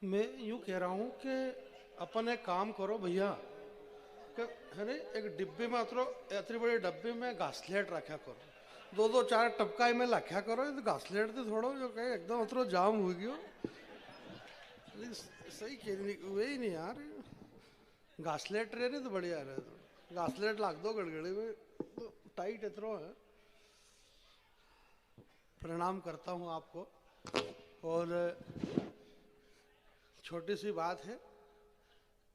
मैं यूं कह रहा हूं कि अपन एक काम करो भैया कि है नहीं, एक डिब्बे में उतरो, इतनी बड़ी डब्बे में घासलेट रखा करो, दो दो चार टपकाई में रखा करो। तो घासलेट तो थोड़ा जो कहे एकदम उतरो जाम हो गयो। सही कह रही वही नहीं यार, घासलेट रहे नहीं तो बढ़िया रहे। तो घासलेट लाग दो गड़गड़े में तो टाइट इतरो है। प्रणाम करता हूँ आपको। और छोटी सी बात है।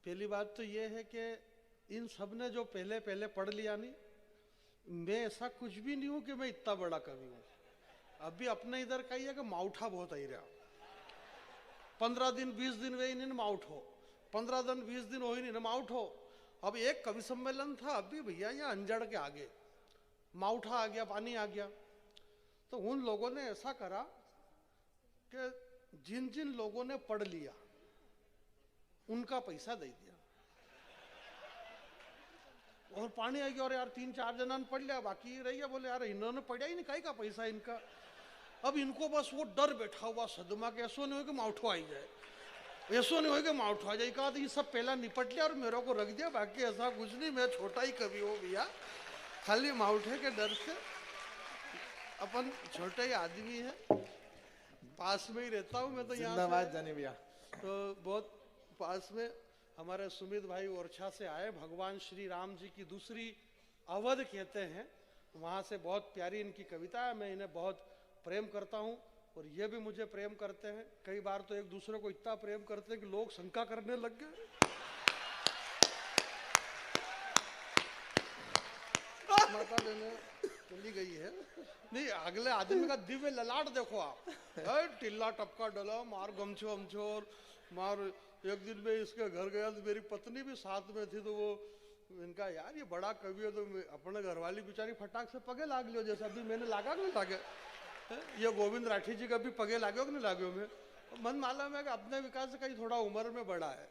पहली बात तो ये है कि इन सब ने जो पहले पहले पढ़ लिया नहीं, मैं ऐसा कुछ भी नहीं हूं कि मैं इतना बड़ा कवि हूं। अभी अपने इधर का ही है कि माउठा बहुत आई रहा। 15 दिन 20 दिन वे नहीं माउठ हो, 15 दिन 20 दिन हो ही नहीं ना माउठ हो। अब एक कवि सम्मेलन था अभी भैया यहाँ अंजड़ के आगे, माउठा आ गया, पानी आ गया। तो उन लोगों ने ऐसा करा कि जिन जिन लोगों ने पढ़ लिया उनका पैसा दे दिया और पानी आ गया। और यार 3-4 जना ने पढ़ लिया, बाकी रह गया। बोले यार इन्होंने पढ़ा ही नहीं, काहे का पैसा इनका। अब इनको बस वो डर बैठा हुआ सदमा के ऐसो नहीं हो कि माउठो आई जाए, ऐसो नहीं हो कि माउठो आ जाए। कहा तो ये सब पहला निपट लिया और मेरे को रख दिया, बाकी ऐसा कुछ नहीं, मैं छोटा ही कवि हूँ भैया, खाली माउठे के डर से। अपन छोटे ही आदमी है, पास में ही रहता हूँ मैं तो यहाँ जाने भैया। तो बहुत पास में हमारे सुमित भाई ओरछा से आए। भगवान श्री राम जी की दूसरी अवध कहते हैं, वहाँ से बहुत प्यारी इनकी कविता है। मैं इन्हें बहुत प्रेम करता हूँ और ये भी मुझे प्रेम करते हैं। कई बार तो एक दूसरे को इतना प्रेम करते हैं कि लोग शंका करने लग गए। माता बहने चली गई है। नहीं, अगले आदमी का दिव्य ललाट देखो आप, टिल्ला टपका डला, मार गमछो अमछोर मार। एक दिन में इसके घर गया तो मेरी पत्नी भी साथ में थी, तो वो इनका यार ये बड़ा कवि है, तो अपने घरवाली बेचारी फटाक से पगे लाग लियो, जैसा अभी मैंने लागा नहीं लागे। ये गोविंद राठी जी का भी पगे लागो कि नहीं लागो। मैं मन मालूम है कि अपने विकास से कहीं थोड़ा उम्र में बड़ा है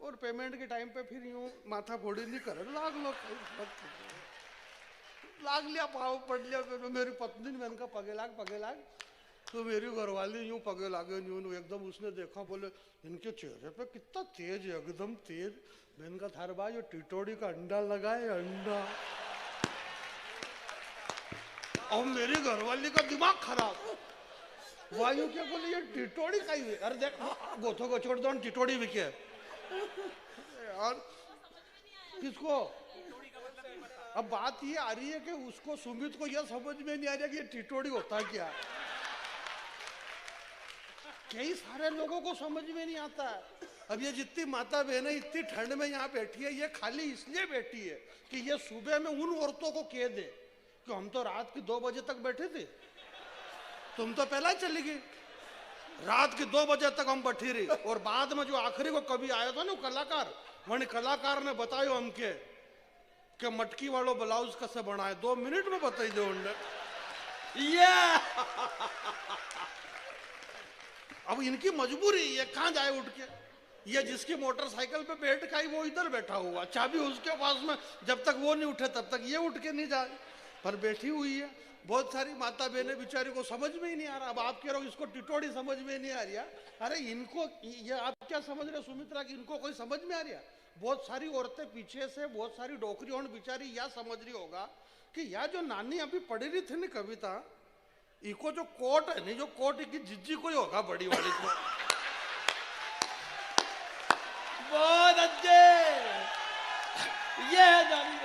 और पेमेंट के टाइम पे फिर यूं माथा फोड़ी नहीं करे, लाग लो लाग लिया, पाव पड़ लिया। तो मेरी पत्नी ने मैंने कहा पगे लाग। तो मेरी घरवाली यूं पगे लागे यूं एकदम। उसने देखा, बोले इनके चेहरे पे कितना तेज है, एकदम तेज। मैंने कहा थारे भाई ये टिटोड़ी का अंडा लगाए, अंडा। और मेरी घरवाली का दिमाग खराब, वायु क्या बोले ये टिटोड़ी का ही है। अरे देख गोथो को छोड़ दो, टिटोड़ी बिके यार किसको। अब बात ये आ रही है कि उसको सुमित को यह समझ में नहीं आ रहा कि ये टिटोड़ी होता क्या। कई सारे लोगों को समझ में नहीं आता है। अब ये जितनी माता बहनें इतनी ठंड में यहाँ बैठी है, ये खाली इसलिए बैठी है कि ये सुबह में उन औरतों को कह दे कि हम तो रात के 2 बजे तक बैठे थे, तुम तो पहला चली गई। रात के 2 बजे तक हम बैठी रही और बाद में जो आखिरी को कभी आया था ना कलाकार, वही कलाकार ने बतायो हमके कि मटकी वालों ब्लाउज कैसे बनाए, 2 मिनट में बताई दो उन्हें। अब इनकी मजबूरी, ये कहाँ जाए उठ के। ये जिसकी मोटरसाइकिल पे बैठ का ही वो इधर बैठा हुआ, चाबी उसके पास में, जब तक वो नहीं उठे तब तक ये उठ के नहीं जाए, पर बैठी हुई है। बहुत सारी माता बहनें बेचारी को समझ में ही नहीं आ रहा। अब आप कह रहे हो इसको टिटोड़ी समझ में नहीं आ रही है। अरे इनको ये आप क्या समझ रहे हो सुमित्रा की इनको कोई समझ में आ रही है। बहुत सारी औरतें पीछे से, बहुत सारी डोकरी और बेचारी यह समझ रही होगा कि यह जो नानी अभी पढ़ी रही थी ना कविता, इको जो कोट है नहीं, जो कोट की जिज्जी कोई होगा बड़ी वाली को। बहुत अच्छे, ये है जानी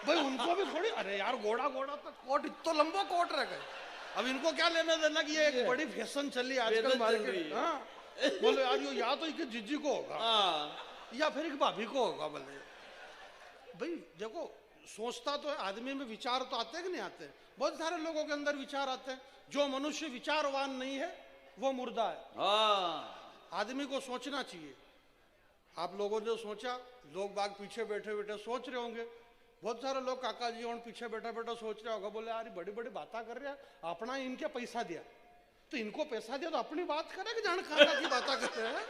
भाई उनको भी थोड़ी, अरे यार घोड़ा तक कोट, इतना लंबा कोट रह गए। अब इनको क्या लेना देना कि ये एक बड़ी फैशन चली आजकल मार्केट। हाँ बोले यार यो या तो एक जिज्जी को होगा या फिर एक भाभी को होगा। बोले भाई देखो सोचता तो है आदमी में, विचार तो आते हैं कि नहीं आते। बहुत सारे लोगों के अंदर विचार आते हैं। जो मनुष्य विचारवान नहीं है वो मुर्दा है। आदमी को सोचना चाहिए। आप लोगों ने सोचा, लोग बाग पीछे बैठे बैठे सोच रहे होंगे। बहुत सारे लोग काका जी और पीछे बैठा बैठा सोच रहे होगा, बोले यार बड़ी बड़ी बातें कर रहे हैं, अपना इनके पैसा दिया तो इनको पैसा दे तो अपनी बात करे कि जान खाना की बात करते हैं।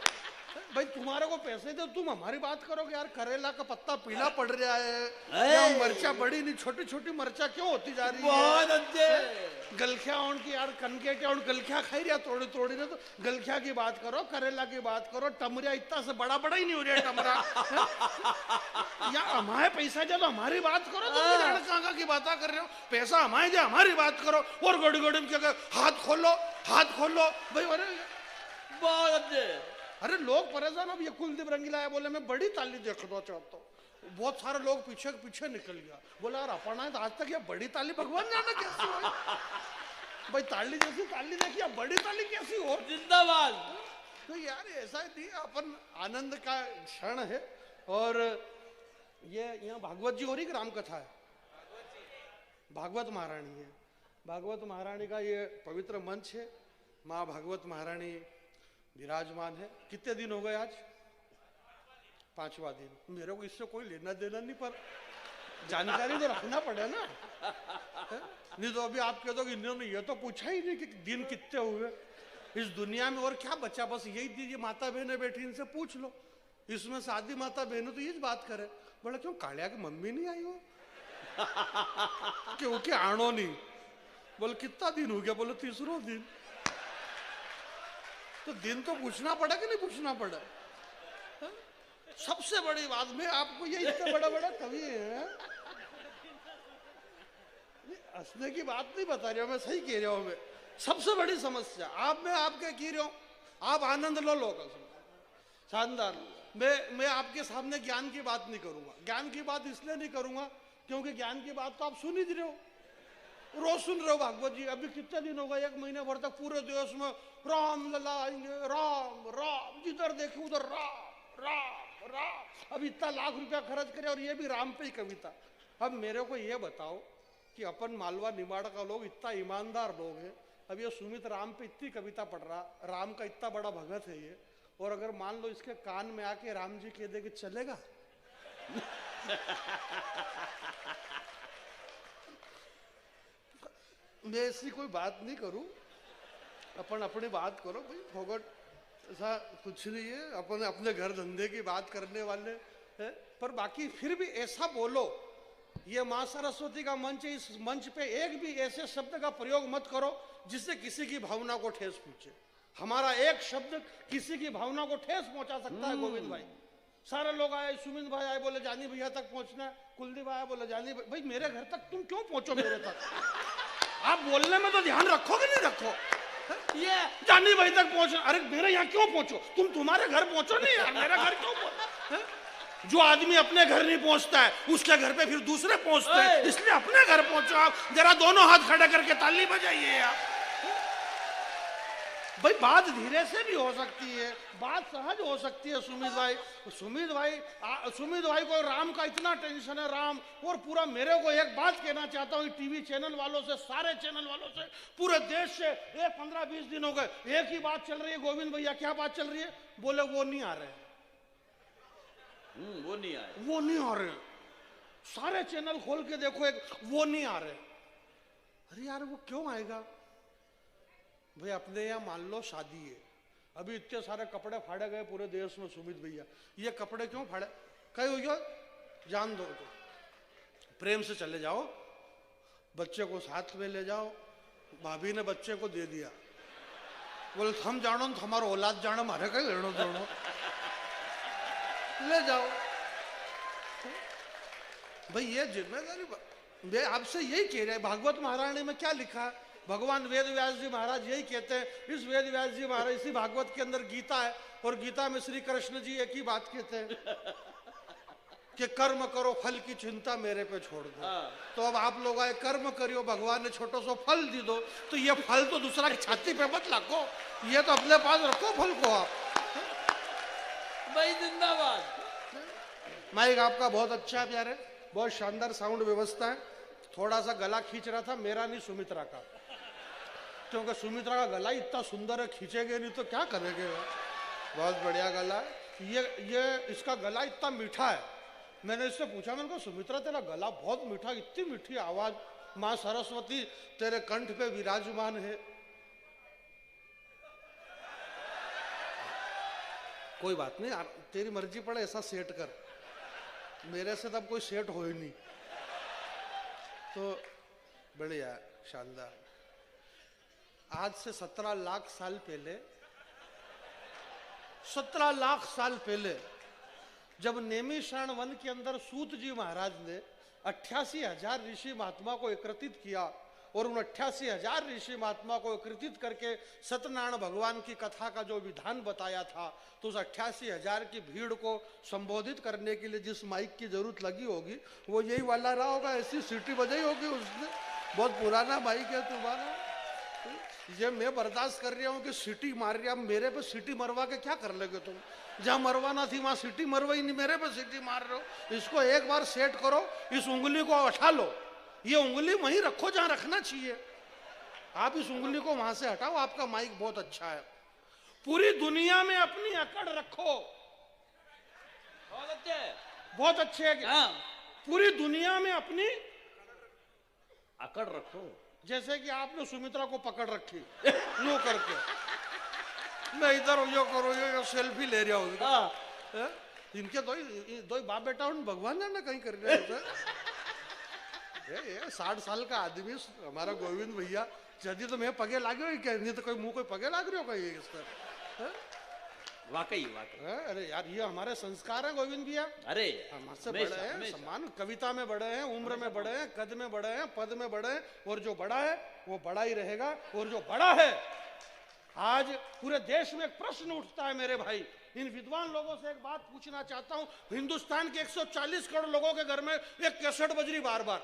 भाई तुम्हारे को पैसे दे तुम हमारी बात करोगे यार। करेला का पत्ता पीला पड़ रहा है या मर्चा बड़ी नहीं, छोटी छोटी मर्चा क्यों होती जा रही बहुत है। अच्छे। गलखिया की यार कनके के गलखिया खाई रहा थोड़ी थोड़ी ना, तो गलखिया की बात करो, करेला की बात करो। टमरिया इतना से बड़ा बड़ा ही नहीं हो रहा टमरा। या हमारे पैसा दे तो हमारी बात करो, तुम कहाँ की बात कर रहे हो। पैसा हमारे दे हमारी बात करो और गोड़ी गोड़ी में क्या हाथ खोलो हाथ खोलो भाई। अरे बहुत अच्छे। अरे लोग परेशान। अब ये कुलदीप रंगीला है बोले मैं बड़ी ताली देखना चाहता हूँ। बहुत सारे लोग पीछे पीछे निकल गया। बोला यार अपना है तो आज तक ये बड़ी ताली भगवान जाने कैसी हो भाई। ताली जैसी ताली देखी, अब बड़ी ताली कैसी हो। जिंदाबाद। तो यार ऐसा नहीं, अपन आनंद का क्षण है। और ये यहाँ भागवत जी हो रही कि राम कथा है? भागवत महारानी है। भागवत महारानी का ये पवित्र मंच है। माँ भागवत महारानी विराजमान है। कितने दिन हो गए आज? 5वां दिन। मेरे को इससे कोई लेना देना नहीं, पर जानकारी तो रखना पड़े ना। नहीं तो अभी आप कह दो कि इन्होंने ये तो पूछा ही नहीं कि दिन कितने हुए। इस दुनिया में और क्या बचा, बस यही दीजिए माता बहनें बैठी इनसे पूछ लो। इसमें शादी माता बहनों तो ये बात करे। बोले क्यों कालिया की मम्मी नहीं आई हो? क्योंकि आनो नहीं। बोले कितना दिन हो गया? बोले 3रा दिन। तो दिन तो पूछना पड़ा कि नहीं पूछना पड़ा? सबसे बड़ी बात में आपको ये इतने बड़ा बड़ा कवि है, हंसने की बात नहीं बता रहा हूं मैं, सही कह रहा हूं मैं। सबसे बड़ी समस्या आप में आपके की रहा हूं, आप आनंद लो लोग शानदार। मैं आपके सामने ज्ञान की बात नहीं करूंगा। ज्ञान की बात इसलिए नहीं करूंगा क्योंकि ज्ञान की बात तो आप सुन ही रहे हो, रोज सुन रहे हो भागवत जी। अभी कितने दिन हो गए, 1 महीने भर तक पूरे देश में राम लला आएंगे, राम राम, जिधर देखे उधर राम राम राम। अब इतना लाख रुपया खर्च करे और ये भी राम पे ही कविता। अब मेरे को ये बताओ कि अपन मालवा निमाड़ का लोग इतना ईमानदार लोग हैं। अब ये सुमित राम पे इतनी कविता पढ़ रहा, राम का इतना बड़ा भगत है ये, और अगर मान लो इसके कान में आके राम जी कह दे कि चलेगा? मैं ऐसी कोई बात नहीं करूं, अपन अपनी बात करो भाई। फोगट ऐसा कुछ नहीं है, अपन अपने घर धंधे की बात करने वाले हैं। पर बाकी फिर भी ऐसा बोलो, ये माँ सरस्वती का मंच है, इस मंच पे एक भी ऐसे शब्द का प्रयोग मत करो जिससे किसी की भावना को ठेस पहुंचे। हमारा एक शब्द किसी की भावना को ठेस पहुंचा सकता है। गोविंद भाई, सारे लोग आए, सुमित भाई आए, बोले जानी भैया तक पहुंचना है। कुलदीप आया, बोले जानी भाई मेरे घर तक तुम क्यों पहुंचो मेरे तक? आप बोलने में तो ध्यान रखोगे नहीं रखो? ये जानी भाई तक पहुंचना, अरे मेरे यहाँ क्यों पहुंचो? तुम्हारे घर पहुंचो नहीं यार, मेरे घर क्यों पहुंचो? जो आदमी अपने घर नहीं पहुंचता है उसके घर पे फिर दूसरे पहुंचते हैं, इसलिए अपने घर पहुंचो। आप जरा दोनों हाथ खड़े करके ताली बजाइए आप। भाई बात धीरे से भी हो सकती है, बात सहज हो सकती है। सुमित भाई को राम का इतना टेंशन है, राम। और पूरा मेरे को एक बात कहना चाहता हूँ, टीवी चैनल वालों से, सारे चैनल वालों से, पूरे देश से, ये 15-20 दिन हो गए, एक ही बात चल रही है। गोविंद भैया क्या बात चल रही है? बोले वो नहीं आ रहे, वो नहीं आए, वो नहीं आ रहे। सारे चैनल खोल के देखो, एक वो नहीं आ रहे। अरे यार वो क्यों आएगा भाई? अपने यहाँ मान लो शादी है, अभी इतने सारे कपड़े फाड़े गए पूरे देश में। सुमित भैया ये कपड़े क्यों फाड़े? कहीं हो गया जान दो तो प्रेम से चले जाओ, बच्चे को साथ में ले जाओ। भाभी ने बच्चे को दे दिया, बोले हम जानो तो हमारा औलाद जानो, हमारे कहीं लेनो दोनों, ले जाओ भाई। ये जिम्मेदारी मैं आपसे यही कह रहे हैं। भागवत महारानी में क्या लिखा है? भगवान वेद व्यास जी महाराज यही कहते हैं। इस वेद व्यास जी महाराज, इसी भागवत के अंदर गीता है, और गीता में श्री कृष्ण जी एक ही बात कहते हैं कि कर्म करो फल की चिंता मेरे पे छोड़ दो। तो अब आप लोग आए कर्म करियो, भगवान ने छोटो सो फल दी दो, तो ये फल तो दूसरा की छाती पे मत लाको, ये तो अपने पास रखो फल को आप। भाई जिंदाबाद। माइक आपका बहुत अच्छा है प्यारे, बहुत शानदार साउंड व्यवस्था है। थोड़ा सा गला खींच रहा था, मेरा नहीं सुमित्रा का, क्योंकि सुमित्रा का गला इतना सुंदर है, खींचेगे नहीं तो क्या करेंगे। बहुत बढ़िया गला है ये इसका गला इतना मीठा है। मैंने इससे पूछा, मैंने कहा सुमित्रा तेरा गला बहुत मीठा, इतनी मीठी आवाज, माँ सरस्वती तेरे कंठ पे विराजमान है। कोई बात नहीं, तेरी मर्जी पड़े ऐसा सेट कर, मेरे से तब कोई सेट हो ही नहीं। तो बढ़िया, शानदार। आज से 17 लाख साल पहले, 17 लाख साल पहले जब नेमिषारण वन के अंदर सूत जी महाराज ने 88,000 ऋषि महात्मा को एकत्रित किया और उन 88,000 ऋषि महात्मा को एकत्रित करके सत्यनारायण भगवान की कथा का जो विधान बताया था, तो उस 88,000 की भीड़ को संबोधित करने के लिए जिस माइक की जरूरत लगी होगी वो यही वाला रहा होगा, ऐसी सीटी बजाई होगी उसने। बहुत पुराना माइक है तुम्हारा, ये मैं बर्दाश्त कर रहा हूँ कि सीटी मार रहा, मेरे पे सीटी मरवा के क्या कर लोगे तुम? जहाँ मरवाना थी वहां सीटी मरवाई नहीं, मेरे पे सीटी मार रहे हो। इसको एक बार सेट करो, इस उंगली को हटा लो, ये उंगली वहीं रखो जहां रखना चाहिए। आप इस उंगली को वहां से हटाओ, आपका माइक बहुत अच्छा है। पूरी दुनिया में अपनी अकड़ रखो, बहुत अच्छे, बहुत अच्छे है। हाँ। पूरी दुनिया में अपनी अकड़ रखो, जैसे कि आपने सुमित्रा को पकड़ रखी यूं करके, मैं इधर यो करो यो सेल्फी ले रहा हूँ। हाँ। इनके दो ही बाप बेटा भगवान जाने कहीं कर रहे हैं। ये 60 साल का आदमी हमारा गोविंद भैया, यदि तो मैं पगे लागे हो क्या? नहीं तो कोई मुंह कोई पगे लाग रहे हो कहीं इस पर? वाकई वाकई। अरे यार ये हमारे संस्कार है गोविंद भैया। अरे हमसे बड़े हैं, सम्मान, कविता में बड़े हैं, उम्र में बड़े हैं, कद में बड़े हैं, पद में बड़े हैं, और जो बड़ा है वो बड़ा ही रहेगा। और जो बड़ा है, आज पूरे देश में एक प्रश्न उठता है मेरे भाई, इन विद्वान लोगों से एक बात पूछना चाहता हूं। हिंदुस्तान के 140 करोड़ लोगों के घर में एक कैसेट बज रही बार बार,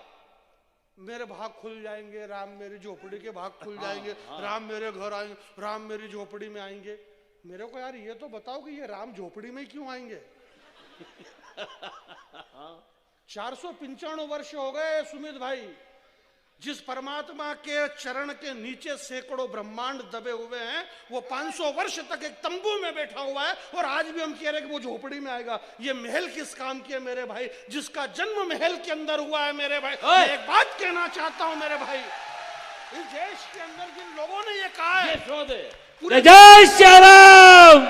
मेरे भाग खुल जाएंगे, राम मेरी झोपड़ी के भाग खुल जाएंगे, राम मेरे घर आएंगे, राम मेरी झोपड़ी में आएंगे। मेरे को यार ये तो बताओ कि ये राम झोपड़ी में क्यों आएंगे? 495 वर्ष हो गए सुमित भाई, जिस परमात्मा के चरण के नीचे सैकड़ों ब्रह्मांड दबे हुए हैं, वो 500 वर्ष तक एक तंबू में बैठा हुआ है, और आज भी हम कह रहे हैं कि वो झोपड़ी में आएगा। ये महल किस काम की है मेरे भाई, जिसका जन्म महल के अंदर हुआ है मेरे भाई। मैं एक बात कहना चाहता हूं मेरे भाई, इस देश के अंदर जिन लोगों ने ये कहा है, जय श्री राम,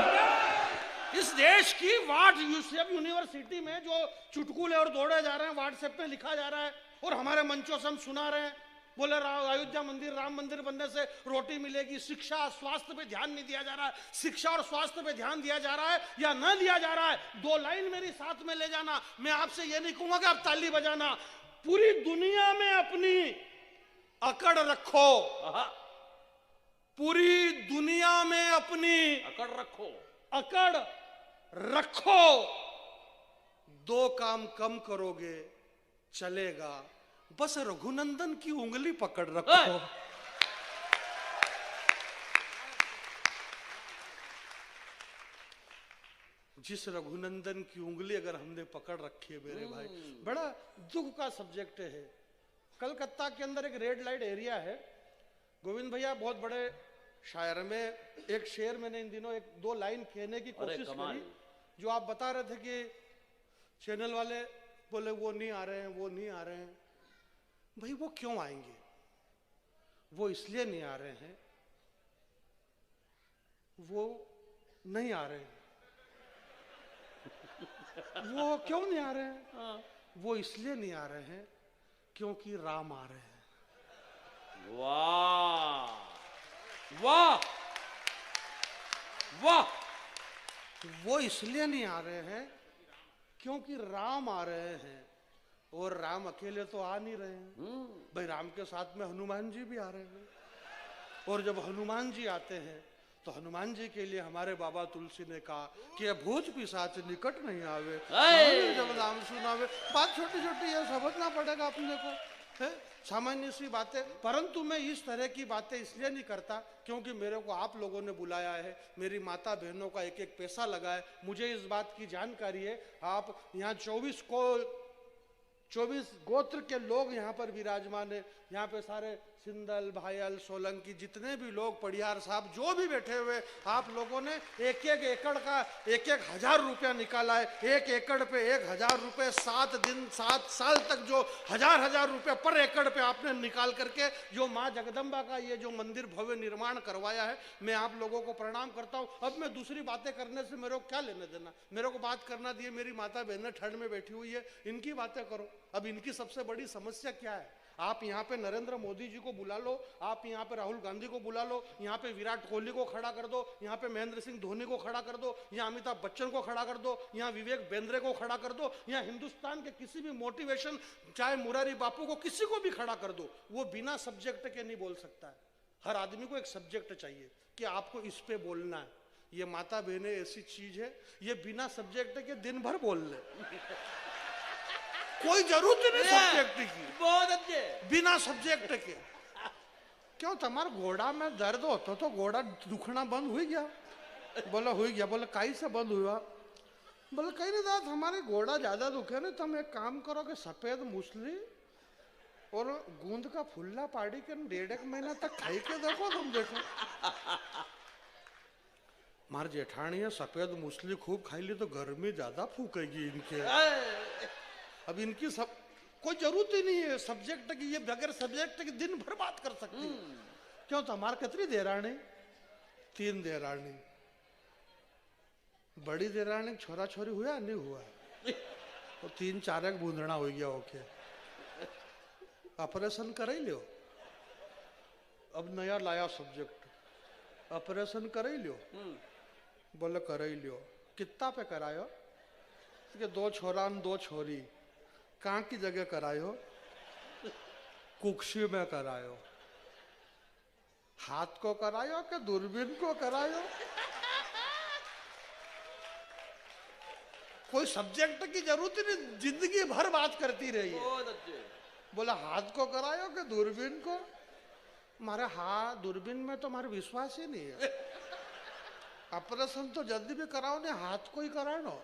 इस देश की यूसेफ यूनिवर्सिटी में जो चुटकुले और दौड़े जा रहे हैं, व्हाट्सएप पे लिखा जा रहा है, और हमारे मंचों से हम सुना रहे हैं, बोले अयोध्या मंदिर, राम मंदिर बनने से रोटी मिलेगी। शिक्षा स्वास्थ्य पे ध्यान नहीं दिया जा रहा है। शिक्षा और स्वास्थ्य पे ध्यान दिया जा रहा है या ना दिया जा रहा है, 2 लाइन मेरी साथ में ले जाना। मैं आपसे ये नहीं कहूंगा कि आप ताली बजाना। पूरी दुनिया में अपनी अकड़ रखो, पूरी दुनिया में अपनी अकड़ रखो, अकड़ रखो। 2 काम कम करोगे चलेगा, बस रघुनंदन की उंगली पकड़ रखो। जिस रघुनंदन की उंगली अगर हमने पकड़ रखी है मेरे भाई, बड़ा दुख का सब्जेक्ट है। कलकत्ता के अंदर एक रेड लाइट एरिया है, गोविंद भैया बहुत बड़े शायर में, एक शेर मैंने इन दिनों 1-2 लाइन कहने की कोशिश करी, जो आप बता रहे थे कि चैनल वाले बोले वो नहीं आ रहे हैं, वो नहीं आ रहे हैं। भाई वो क्यों आएंगे? वो इसलिए नहीं आ रहे हैं, वो नहीं आ रहे हैं। वो क्यों नहीं आ रहे हैं? वो इसलिए नहीं आ रहे हैं क्योंकि राम आ रहे हैं। वाह वाह वाह। वो इसलिए नहीं आ रहे हैं क्योंकि राम आ रहे हैं, और राम अकेले तो आ नहीं रहे हैं भाई, राम के साथ में हनुमान जी भी आ रहे हैं। और जब हनुमान जी आते हैं तो हनुमान जी के लिए हमारे बाबा तुलसी ने कहा कि भूत पिशाच निकट नहीं आवे, जब नाम सुनावे। बात छोटी छोटी है, समझना पड़ेगा अपने को, है सामान्य सी बातें। परंतु मैं इस तरह की बातें इसलिए नहीं करता क्योंकि मेरे को आप लोगों ने बुलाया है, मेरी माता बहनों का एक पैसा लगा है, मुझे इस बात की जानकारी है। आप यहाँ 24 गोत्र के लोग यहाँ पर विराजमान है, यहाँ पे सारे सिंदल, भायल, सोलंकी, जितने भी लोग, पड़ियार साहब, जो भी बैठे हुए, आप लोगों ने एक एक एकड़ का 1,000 रुपया निकाला है। एक एकड़ पे 1,000 रुपये, 7 दिन 7 साल तक जो 1,000 रुपये पर एकड़ पे आपने निकाल करके जो माँ जगदम्बा का ये जो मंदिर भव्य निर्माण करवाया है, मैं आप लोगों को प्रणाम करता हूँ। अब मैं दूसरी बातें करने से मेरे को क्या लेने देना, मेरे को बात करना दिए। मेरी माता बहनें ठंड में बैठी हुई है, इनकी बातें करो। अब इनकी सबसे बड़ी समस्या क्या है? आप यहाँ पे नरेंद्र मोदी जी को बुला लो, आप यहाँ पे राहुल गांधी को बुला लो, यहाँ पे विराट कोहली को खड़ा कर दो, यहाँ पे महेंद्र सिंह धोनी को खड़ा कर दो, यहाँ अमिताभ बच्चन को खड़ा कर दो, यहाँ विवेक बेंद्रे को खड़ा कर दो, यहाँ हिंदुस्तान के किसी भी मोटिवेशन, चाहे मुरारी बापू को, किसी को भी खड़ा कर दो, वो बिना सब्जेक्ट के नहीं बोल सकता है। हर आदमी को एक सब्जेक्ट चाहिए कि आपको इस पे बोलना है। ये माता बहनें ऐसी चीज है, ये बिना सब्जेक्ट के दिन भर बोल ले, कोई जरूरत नहीं सब्जेक्ट की, बहुत अच्छे, बिना सब्जेक्ट के। क्यों तुम्हारे घोड़ा में दर्द होता तो घोड़ा दुखना बंद हो गया? बोला हो गया। बोला काई से बंद हुआ? बोला कहीं नहीं दादा, हमारे घोड़ा ज्यादा दुखे ना, तुम एक काम करो कि सफेद मूसली और गूंद का फुल्ला पाड़ी के 1.5 महीना तक खाई के देखो, तुम देखो। मार जेठानी है, सफेद मूसली खूब खाई ली तो गर्मी ज्यादा फूकेगी इनके। अब इनकी सब कोई जरूरत ही नहीं है सब्जेक्ट की, ये बगैर सब्जेक्ट के दिन भर बात कर सकती है। क्यों तुम्हारे कितनी देरानी? 3 देरानी। बड़ी देरानी छोरा छोरी हुआ नहीं हुआ तो 3-4 एक बूंदना हो गया। ओके, ऑपरेशन कर ही लो। अब नया लाया सब्जेक्ट, ऑपरेशन कर ही लो। बोले कर ही लो। कितना पे करायो? 2 छोरा 2 छोरी। कहाँ की जगह करायो? कुक्षी में करायो। हाथ को करायो कि दूरबीन को करायो? कोई सब्जेक्ट की जरूरत नहीं, जिंदगी भर बात करती रही है। बहुत अच्छे। बोला हाथ को करायो कि दूरबीन को? मारे हाथ दूरबीन में तो हमारे विश्वास ही नहीं है। ऑपरेशन तो जल्दी भी कराओ ने, हाथ को ही करानो।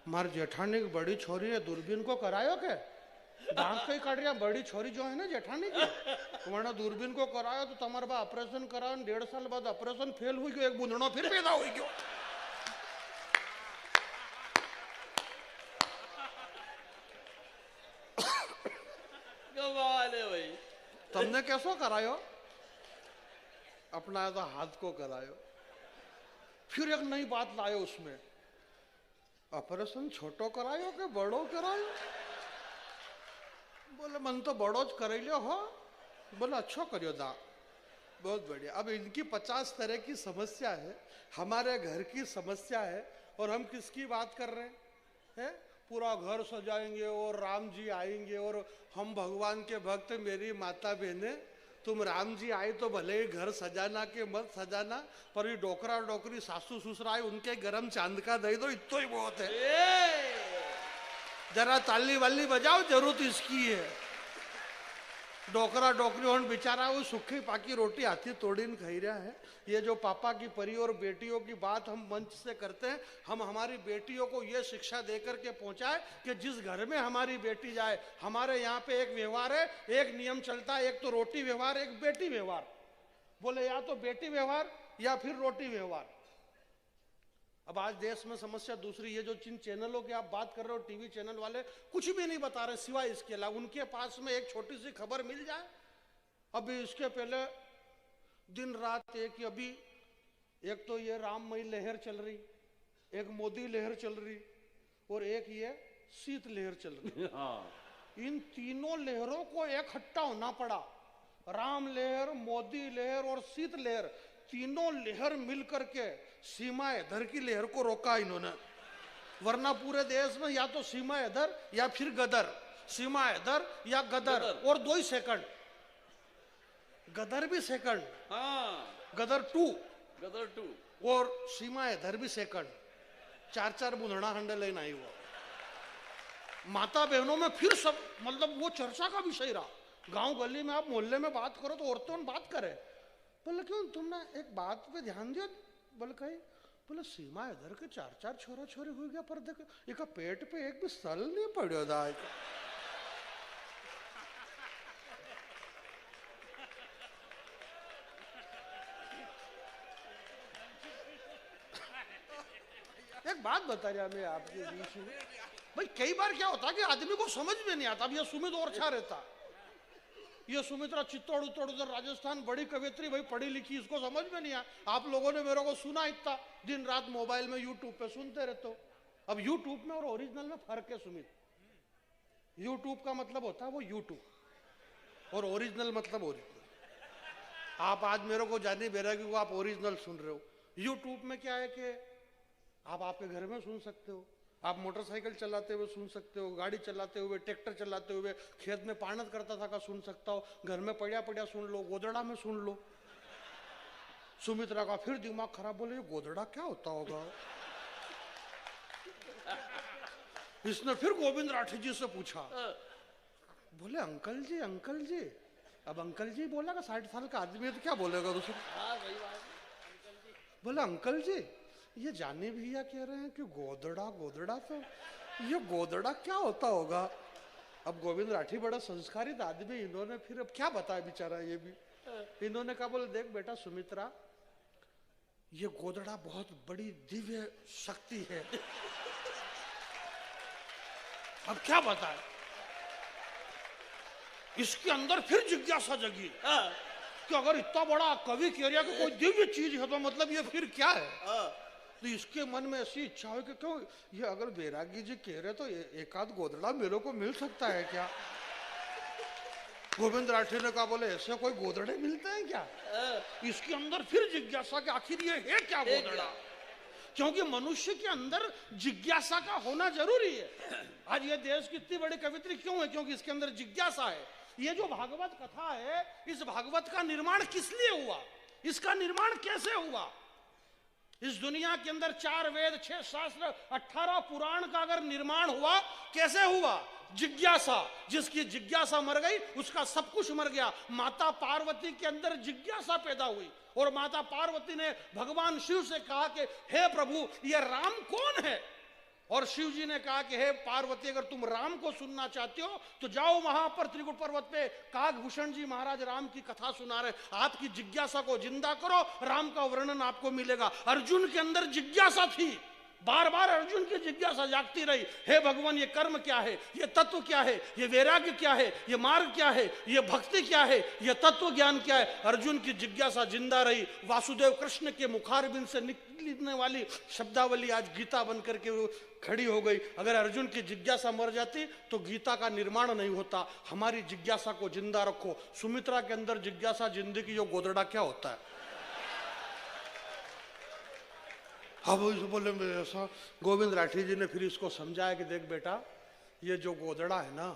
मार जेठानी की बड़ी छोरी है, दूरबीन को करायो के? दांत कहीं काट रहा, बड़ी छोरी जो है ना जेठानी की, वरना दूरबीन को करायो तो तुम्हारे बाद ऑपरेशन कराओ, 1.5 साल बाद ऑपरेशन फेल हुई गयो, एक बूंदड़ो फिर पैदा हुई गयो। कमाल है भाई। तुमने कैसो करायो? अपना तो हाथ को करायो। फिर एक नई बात लायो उसमें, ऑपरेशन छोटो करायो के बड़ो करायो? बोले मन तो बड़ो कर लियो हो। बोले अच्छो करियो दा, बहुत बढ़िया। अब इनकी 50 तरह की समस्या है, हमारे घर की समस्या है, और हम किसकी बात कर रहे हैं? पूरा घर सजाएंगे और राम जी आएंगे और हम भगवान के भक्त। मेरी माता बहने, तुम राम जी आए तो भले ही घर सजाना के मत सजाना, पर ये डोकरा डोकरी सासू ससुराए उनके गरम चांद का दे दो, इतना ही बहुत है। जरा ताली वाली बजाओ, जरूरत इसकी है। डोकरा डोकरी और बेचारा वो सूखी पाकी रोटी हाथी तोड़ीन खाई रहा है। ये जो पापा की परी और बेटियों की बात हम मंच से करते हैं, हम हमारी बेटियों को ये शिक्षा देकर के पहुंचाए कि जिस घर में हमारी बेटी जाए, हमारे यहाँ पे एक व्यवहार है, एक नियम चलता है, एक तो रोटी व्यवहार, एक बेटी व्यवहार। बोले या तो बेटी व्यवहार या फिर रोटी व्यवहार। अब आज देश में समस्या दूसरी, ये जो जिन चैनलों की आप बात कर रहे हो, टीवी चैनल वाले कुछ भी नहीं बता रहे सिवाय इसके अलावा उनके पास में एक छोटी सी खबर मिल जाए। अभी इसके पहले दिन रात एक, अभी एक तो ये राममयी लहर चल रही, एक मोदी लहर चल रही, और एक ये शीत लहर चल रही। इन तीनों लहरों को इकट्ठा होना पड़ा। राम लहर, मोदी लहर और शीत लहर, तीनों लहर मिलकर के सीमा इधर की लहर को रोका इन्होंने। वरना पूरे देश में या तो सीमा इधर या फिर गदर, सीमा इधर या गदर, और 2 ही सेकंड। गदर भी सेकंड, गदर 2 और सीमा इधर भी सेकंड। 4-4 बुंदड़ा हंडे लेना आई हुआ। माता बहनों में फिर सब मतलब वो चर्चा का विषय रहा। गांव गली में आप मोहल्ले में बात करो तो औरतों बात करे। बोले क्यों तुमने एक बात पे ध्यान दिया? बोले कहीं? बोले सीमा इधर के 4-4 छोरा छोरी हो गया, पर देख एक पेट पे एक भी सल नहीं पड़ो था। एक बात बता रहा मैं आपके बीच में भाई, कई बार क्या होता है कि आदमी को समझ में नहीं आता। अब ये सुमित और अच्छा रहता, ये सुमित्रा चित्तौड़ उत्तौड़ उधर राजस्थान, बड़ी कवियत्री भाई, पढ़ी लिखी, इसको समझ में नहीं आया। आप लोगों ने मेरे को सुना इतना, दिन रात मोबाइल में यूट्यूब पे सुनते रहते हो। अब यूट्यूब में और ओरिजिनल में फर्क है सुमित। यूट्यूब का मतलब होता है वो यूट्यूब, और ओरिजिनल मतलब ओरिजिनल। आप आज मेरे को जाने बेरा कि वो आप ओरिजिनल सुन रहे हो। यूट्यूब में क्या है कि आप आपके घर में सुन सकते हो, आप मोटरसाइकिल चलाते हुए सुन सकते हो, गाड़ी चलाते हुए, ट्रैक्टर चलाते हुए, खेत में पाणत करता था का सुन सकता हो, घर में पड़िया पड़िया सुन लो, गोदड़ा में सुन लो। सुमित्रा का फिर दिमाग खराब, बोले ये गोदड़ा क्या होता होगा। इसने फिर गोविंद राठी जी से पूछा, बोले अंकल जी। अब अंकल जी बोला, 60 साल का आदमी है तो क्या बोलेगा दूसरा। बोले अंकल जी, ये जाने भैया कह रहे हैं कि गोदड़ा, तो ये गोदड़ा क्या होता होगा। अब गोविंद राठी बड़ा संस्कारित आदमी, इन्होंने फिर अब क्या बताया बेचारा ये भी। इन्होंने कहा, बोले देख बेटा सुमित्रा, ये गोदड़ा बहुत बड़ी दिव्य शक्ति है। अब क्या बताए, इसके अंदर फिर जिज्ञासा जगी कि अगर इतना बड़ा कवि कह रहा कि कोई दिव्य चीज है तो मतलब ये फिर क्या है। तो इसके मन में ऐसी इच्छा हो कि क्यों ये अगर बैरागी जी कह रहे तो एक आध गोदड़ा मेरे को मिल सकता है क्या। गोविंद राठी ने कहा, बोले ऐसे कोई गोदड़े मिलते हैं क्या। इसके अंदर फिर जिज्ञासा कि आखिर ये है क्या गोदड़ा, क्योंकि मनुष्य के अंदर जिज्ञासा का होना जरूरी है। आज ये देश की इतनी बड़ी कवित्री क्यों है, क्योंकि इसके अंदर जिज्ञासा है। ये जो भागवत कथा है, इस भागवत का निर्माण किस लिए हुआ, इसका निर्माण कैसे हुआ। इस दुनिया के अंदर 4 वेद, 6 शास्त्र, 18 पुराण का अगर निर्माण हुआ, कैसे हुआ। जिज्ञासा, जिसकी जिज्ञासा मर गई उसका सब कुछ मर गया। माता पार्वती के अंदर जिज्ञासा पैदा हुई और माता पार्वती ने भगवान शिव से कहा कि हे प्रभु ये राम कौन है। और शिव जी ने कहा कि हे पार्वती, अगर तुम राम को सुनना चाहते हो तो जाओ वहां पर त्रिकुट पर्वत पे, काकभूषण जी महाराज राम की कथा सुना रहे, आपकी जिज्ञासा को जिंदा करो, राम का वर्णन आपको मिलेगा। अर्जुन के अंदर जिज्ञासा थी, बार बार अर्जुन की जिज्ञासा जागती रही, हे भगवान ये कर्म क्या है, ये तत्व क्या है, ये वैराग्य क्या है, ये मार्ग क्या है, ये भक्ति क्या है, ये तत्व ज्ञान क्या है। अर्जुन की जिज्ञासा जिंदा रही। वासुदेव कृष्ण के मुखारबिंद से निकलने वाली शब्दावली आज गीता बन करके वो खड़ी हो गई। अगर अर्जुन की जिज्ञासा मर जाती तो गीता का निर्माण नहीं होता। हमारी जिज्ञासा को जिंदा रखो। सुमित्रा के अंदर जिज्ञासा जिंदगी, जो गोदड़ा क्या होता है। हाँ बोले ऐसा। गोविंद राठी जी ने फिर इसको समझाया कि देख बेटा, ये जो गोदड़ा है ना,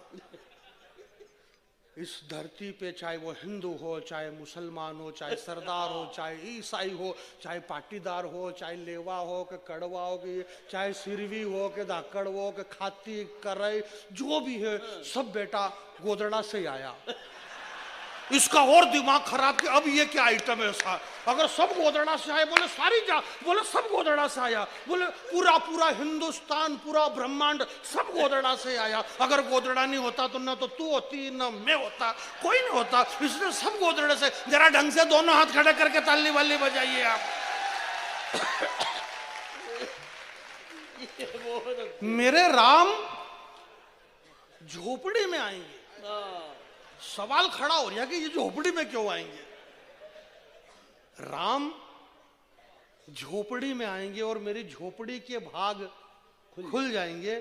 इस धरती पे चाहे वो हिंदू हो, चाहे मुसलमान हो, चाहे सरदार हो, चाहे ईसाई हो, चाहे पाटीदार हो, चाहे लेवा हो कि कड़वा हो, कि चाहे सिरवी हो कि धाकड़ हो कि खाती करई, जो भी है सब बेटा गोदड़ा से आया। इसका और दिमाग खराब कि अब ये क्या आइटम है ऐसा, अगर सब गोदड़ा से आए, बोले सारी जा, बोले सब गोदड़ा से आया, बोले पूरा हिंदुस्तान, पूरा ब्रह्मांड सब गोदड़ा से आया। अगर गोदड़ा नहीं होता तो न तो तू होती न मैं होता, कोई नहीं होता, इसने सब गोदड़े से। जरा ढंग से दोनों हाथ खड़े करके ताली वाली बजाइए आप। मेरे राम झोपड़ी में आएंगे। सवाल खड़ा हो रहा है कि ये झोपड़ी में क्यों आएंगे। राम झोपड़ी में आएंगे और मेरी झोपड़ी के भाग खुल जाएंगे।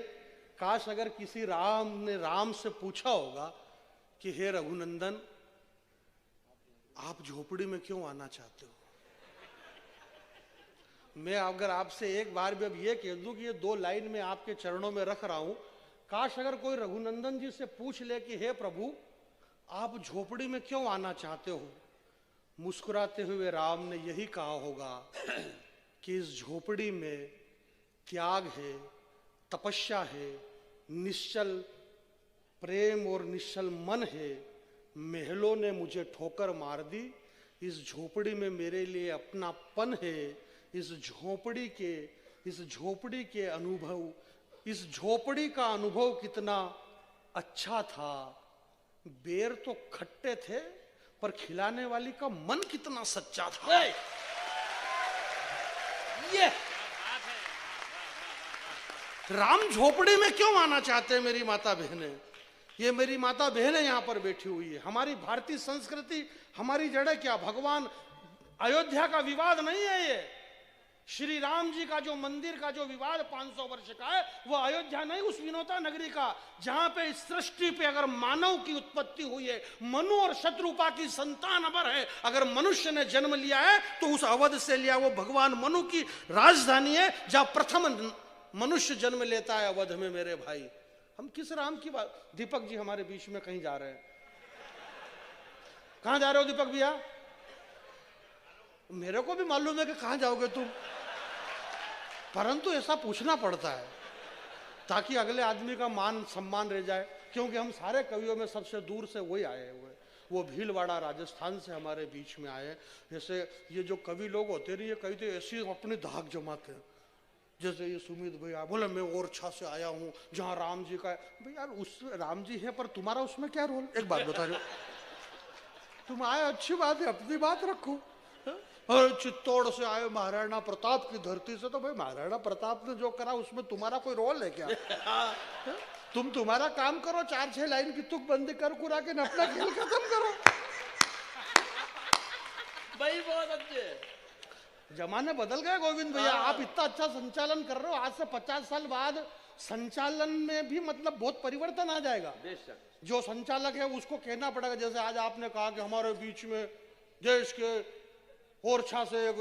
काश अगर किसी राम ने राम से पूछा होगा कि हे रघुनंदन, आप झोपड़ी में क्यों आना चाहते हो। मैं अगर आपसे एक बार भी अब ये कह दूं कि ये 2 लाइन में आपके चरणों में रख रहा हूं, काश अगर कोई रघुनंदन जी से पूछ ले कि हे प्रभु आप झोपड़ी में क्यों आना चाहते हो, मुस्कुराते हुए राम ने यही कहा होगा कि इस झोपड़ी में त्याग है, तपस्या है, निश्चल प्रेम और निश्चल मन है। महलों ने मुझे ठोकर मार दी, इस झोपड़ी में मेरे लिए अपनापन है। इस झोपड़ी के अनुभव, इस झोपड़ी का अनुभव कितना अच्छा था। बेर तो खट्टे थे पर खिलाने वाली का मन कितना सच्चा था। ये राम झोपड़ी में क्यों आना चाहते हैं मेरी माता बहनें? ये मेरी माता बहनें यहाँ पर बैठी हुई है। हमारी भारतीय संस्कृति, हमारी जड़ें क्या? भगवान अयोध्या का विवाद नहीं है ये। श्री राम जी का जो मंदिर का जो विवाद 500 वर्ष का है, वो अयोध्या नहीं, उस विनोता नगरी का, जहां पे इस सृष्टि पे अगर मानव की उत्पत्ति हुई है, मनु और शत्रुपा की संतान अमर है, अगर मनुष्य ने जन्म लिया है तो उस अवध से लिया, वो भगवान मनु की राजधानी है, जहां प्रथम मनुष्य जन्म लेता है, अवध में मेरे भाई। हम किस राम की बात? दीपक जी हमारे बीच में कहीं जा रहे हैं। कहां जा रहे हो दीपक भैया? मेरे को भी मालूम है कि कहां जाओगे तुम, परंतु ऐसा पूछना पड़ता है ताकि अगले आदमी का मान सम्मान रह जाए, क्योंकि हम सारे कवियों में सबसे दूर से वही आए हुए, वो भीलवाड़ा राजस्थान से हमारे बीच में आए। जैसे ये जो कवि लोग होते हैं, ये कवि तो ऐसी अपनी धाक जमाते हैं। जैसे ये सुमित भैया बोले मैं ओरछा से आया हूँ जहाँ राम जी का है। भाई यार उस राम जी है, पर तुम्हारा उसमें क्या रोल? एक बात बता रहे हो, तुम आए अच्छी बात है, अपनी बात रखो। और चित्तौड़ से आए महाराणा प्रताप की धरती से, तो भाई महाराणा प्रताप ने जो करा उसमें तुम्हारा कोई रोल है क्या? तुम तुम्हारा काम करो, 4-6 लाइन की तुकबंदी कर कुरा के अपना खेल खत्म करो। भाई बहुत अच्छे। जमाने बदल गए गोविंद भैया। आप इतना अच्छा संचालन कर रहे हो, आज से 50 साल बाद संचालन में भी मतलब बहुत परिवर्तन आ जाएगा। जो संचालक है उसको कहना पड़ेगा। जैसे आज आपने कहा कि हमारे बीच में देश के ओरछा से एक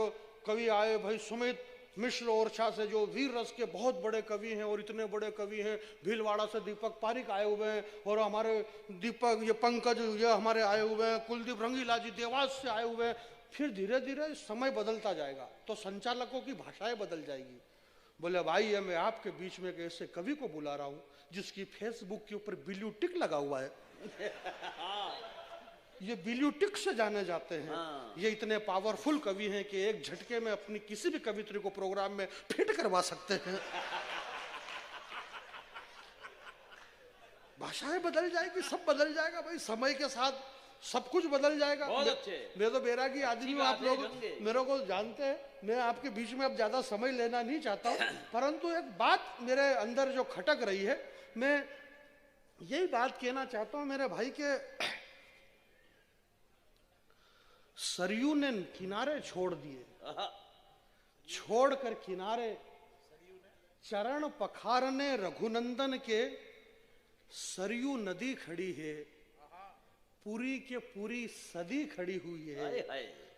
कवि आए, भाई सुमित मिश्र ओरछा से, जो वीर रस के बहुत बड़े कवि हैं, और इतने बड़े कवि हैं। भीलवाड़ा से दीपक पारिक आए हुए हैं, और हमारे दीपक ये पंकज ये हमारे आए हुए हैं, कुलदीप रंगीला जी देवास से आए हुए हैं। फिर धीरे धीरे समय बदलता जाएगा तो संचालकों की भाषाएं बदल जाएगी। बोले भाई ये मैं आपके बीच में एक ऐसे कवि को बुला रहा हूं जिसकी फेसबुक के ऊपर ब्लू टिक लगा हुआ है। ये ब्लू टिक से जाने जाते हैं। ये इतने पावरफुल कवि हैं कि एक झटके में अपनी किसी भी कवित्री को प्रोग्राम में फिट करवा सकते हैं। भाषाएं बदल जाएगी, सब बदल जाएगा भाई, समय के साथ सब कुछ बदल जाएगा। मैं तो बैरागी आदमी हूँ, आप लोग मेरे को जानते हैं। मैं आपके बीच में अब ज्यादा समय लेना नहीं चाहता हूँ, परंतु एक बात मेरे अंदर जो खटक रही है, मैं यही बात कहना चाहता हूँ मेरे भाई के सरयू ने किनारे छोड़ दिए, छोड़कर किनारे चरण पखारने रघुनंदन के सरयू नदी खड़ी है, पूरी के पूरी सदी खड़ी हुई है,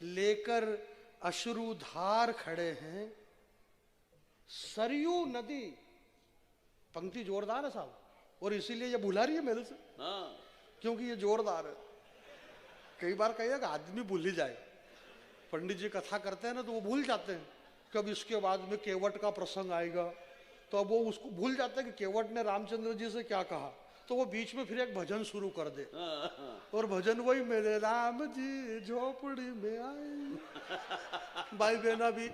लेकर अश्रुधार खड़े हैं सरयू नदी। पंक्ति जोरदार है साहब, और इसीलिए ये बुला रही है मेरे से, क्योंकि ये जोरदार है। कई बार कहिएगा आदमी भूल ही जाए, पंडित जी कथा करते हैं ना तो वो भूल जाते हैं। कब इसके बाद में केवट का प्रसंग आएगा तो अब वो उसको भूल जाते हैं कि केवट ने रामचंद्र जी से क्या कहा, तो वो बीच में फिर एक भजन शुरू कर दे, और भजन वही मेरे राम जी झोपड़ी में आए। भाई बहना भी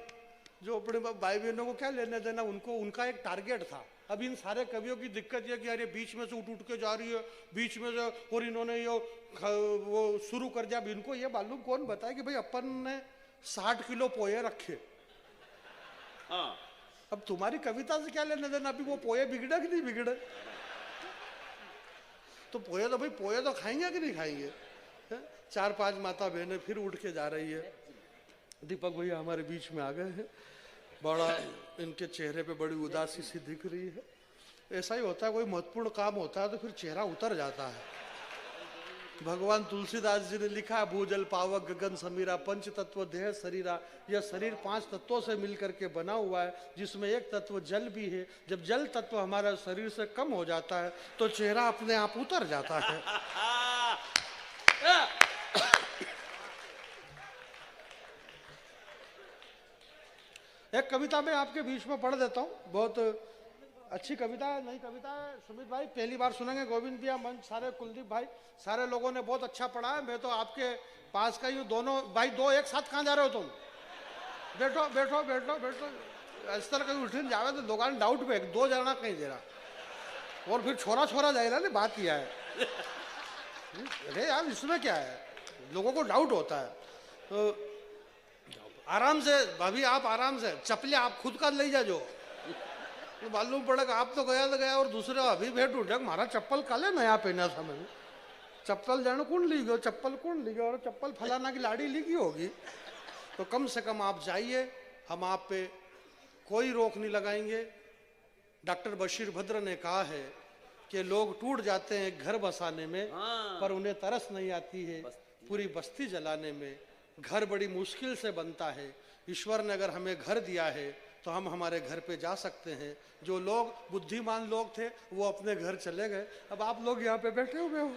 झोपड़ी में, भाई बहनों को क्या लेने देना, उनको उनका एक टारगेट था। अब इन सारे कवियों की दिक्कत यह कि यार ये बीच में से उठ के जा रही है, बीच में से, और इन्होंने ये वो शुरू कर दिया। अब इनको ये मालूम कौन बताए कि भाई अपन ने 60 किलो पोए रखे। अब तुम्हारी कविता से क्या लेने देना, अभी वो पोए बिगड़े कि नहीं बिगड़े? तो पोए तो भाई पोए तो खाएंगे कि नहीं खाएंगे? 4-5 माता बहनें फिर उठ के जा रही है। दीपक भैया हमारे बीच में आ गए हैं, बड़ा इनके चेहरे पे बड़ी उदासी सी दिख रही है। ऐसा ही होता है, कोई महत्वपूर्ण काम होता है तो फिर चेहरा उतर जाता है। भगवान तुलसीदास जी ने लिखा है, भूजल पावक गगन समीरा पंच तत्व देह शरीरा। यह शरीर 5 तत्वों से मिलकर के बना हुआ है, जिसमें एक तत्व जल भी है। जब जल तत्व हमारा शरीर से कम हो जाता है तो चेहरा अपने आप उतर जाता है। एक कविता मैं आपके बीच में पढ़ देता हूँ, बहुत अच्छी कविता है, नई कविता है। सुमित भाई पहली बार सुनेंगे, गोविंद भैया, मंच सारे, कुलदीप भाई, सारे लोगों ने बहुत अच्छा पढ़ा है। मैं तो आपके पास का ही हूँ। दोनों भाई दो एक साथ कहाँ जा रहे हो तुम? बैठो बैठो बैठो बैठो। इस तरह कहीं उठने जावे तो दुकान डाउट पे 2 जना कहीं दे रहा, और फिर छोरा छोरा जाएगा ना, बात किया है। अरे यार इसमें क्या है, लोगों को डाउट होता है। तो आराम से भाभी, आप आराम से, चपले आप खुद का ले जाओ, तो मालूम पड़ा कि आप तो गया और दूसरे अभी भेंट उठे हमारा चप्पल काले नया पहना था मैंने, चप्पल जाने कौन ली गयो, चप्पल कौन ली गयो, और चप्पल फलाना की लाड़ी ली गई होगी। तो कम से कम आप जाइए, हम आप पे कोई रोक नहीं लगाएंगे। डॉक्टर बशीर भद्र ने कहा है कि लोग टूट जाते हैं घर बसाने में, पर उन्हें तरस नहीं आती है पूरी बस्ती जलाने में। घर बड़ी मुश्किल से बनता है, ईश्वर ने अगर हमें घर दिया है तो हम हमारे घर पे जा सकते हैं। जो लोग बुद्धिमान लोग थे वो अपने घर चले गए, अब आप लोग यहाँ पे बैठे हुए हो।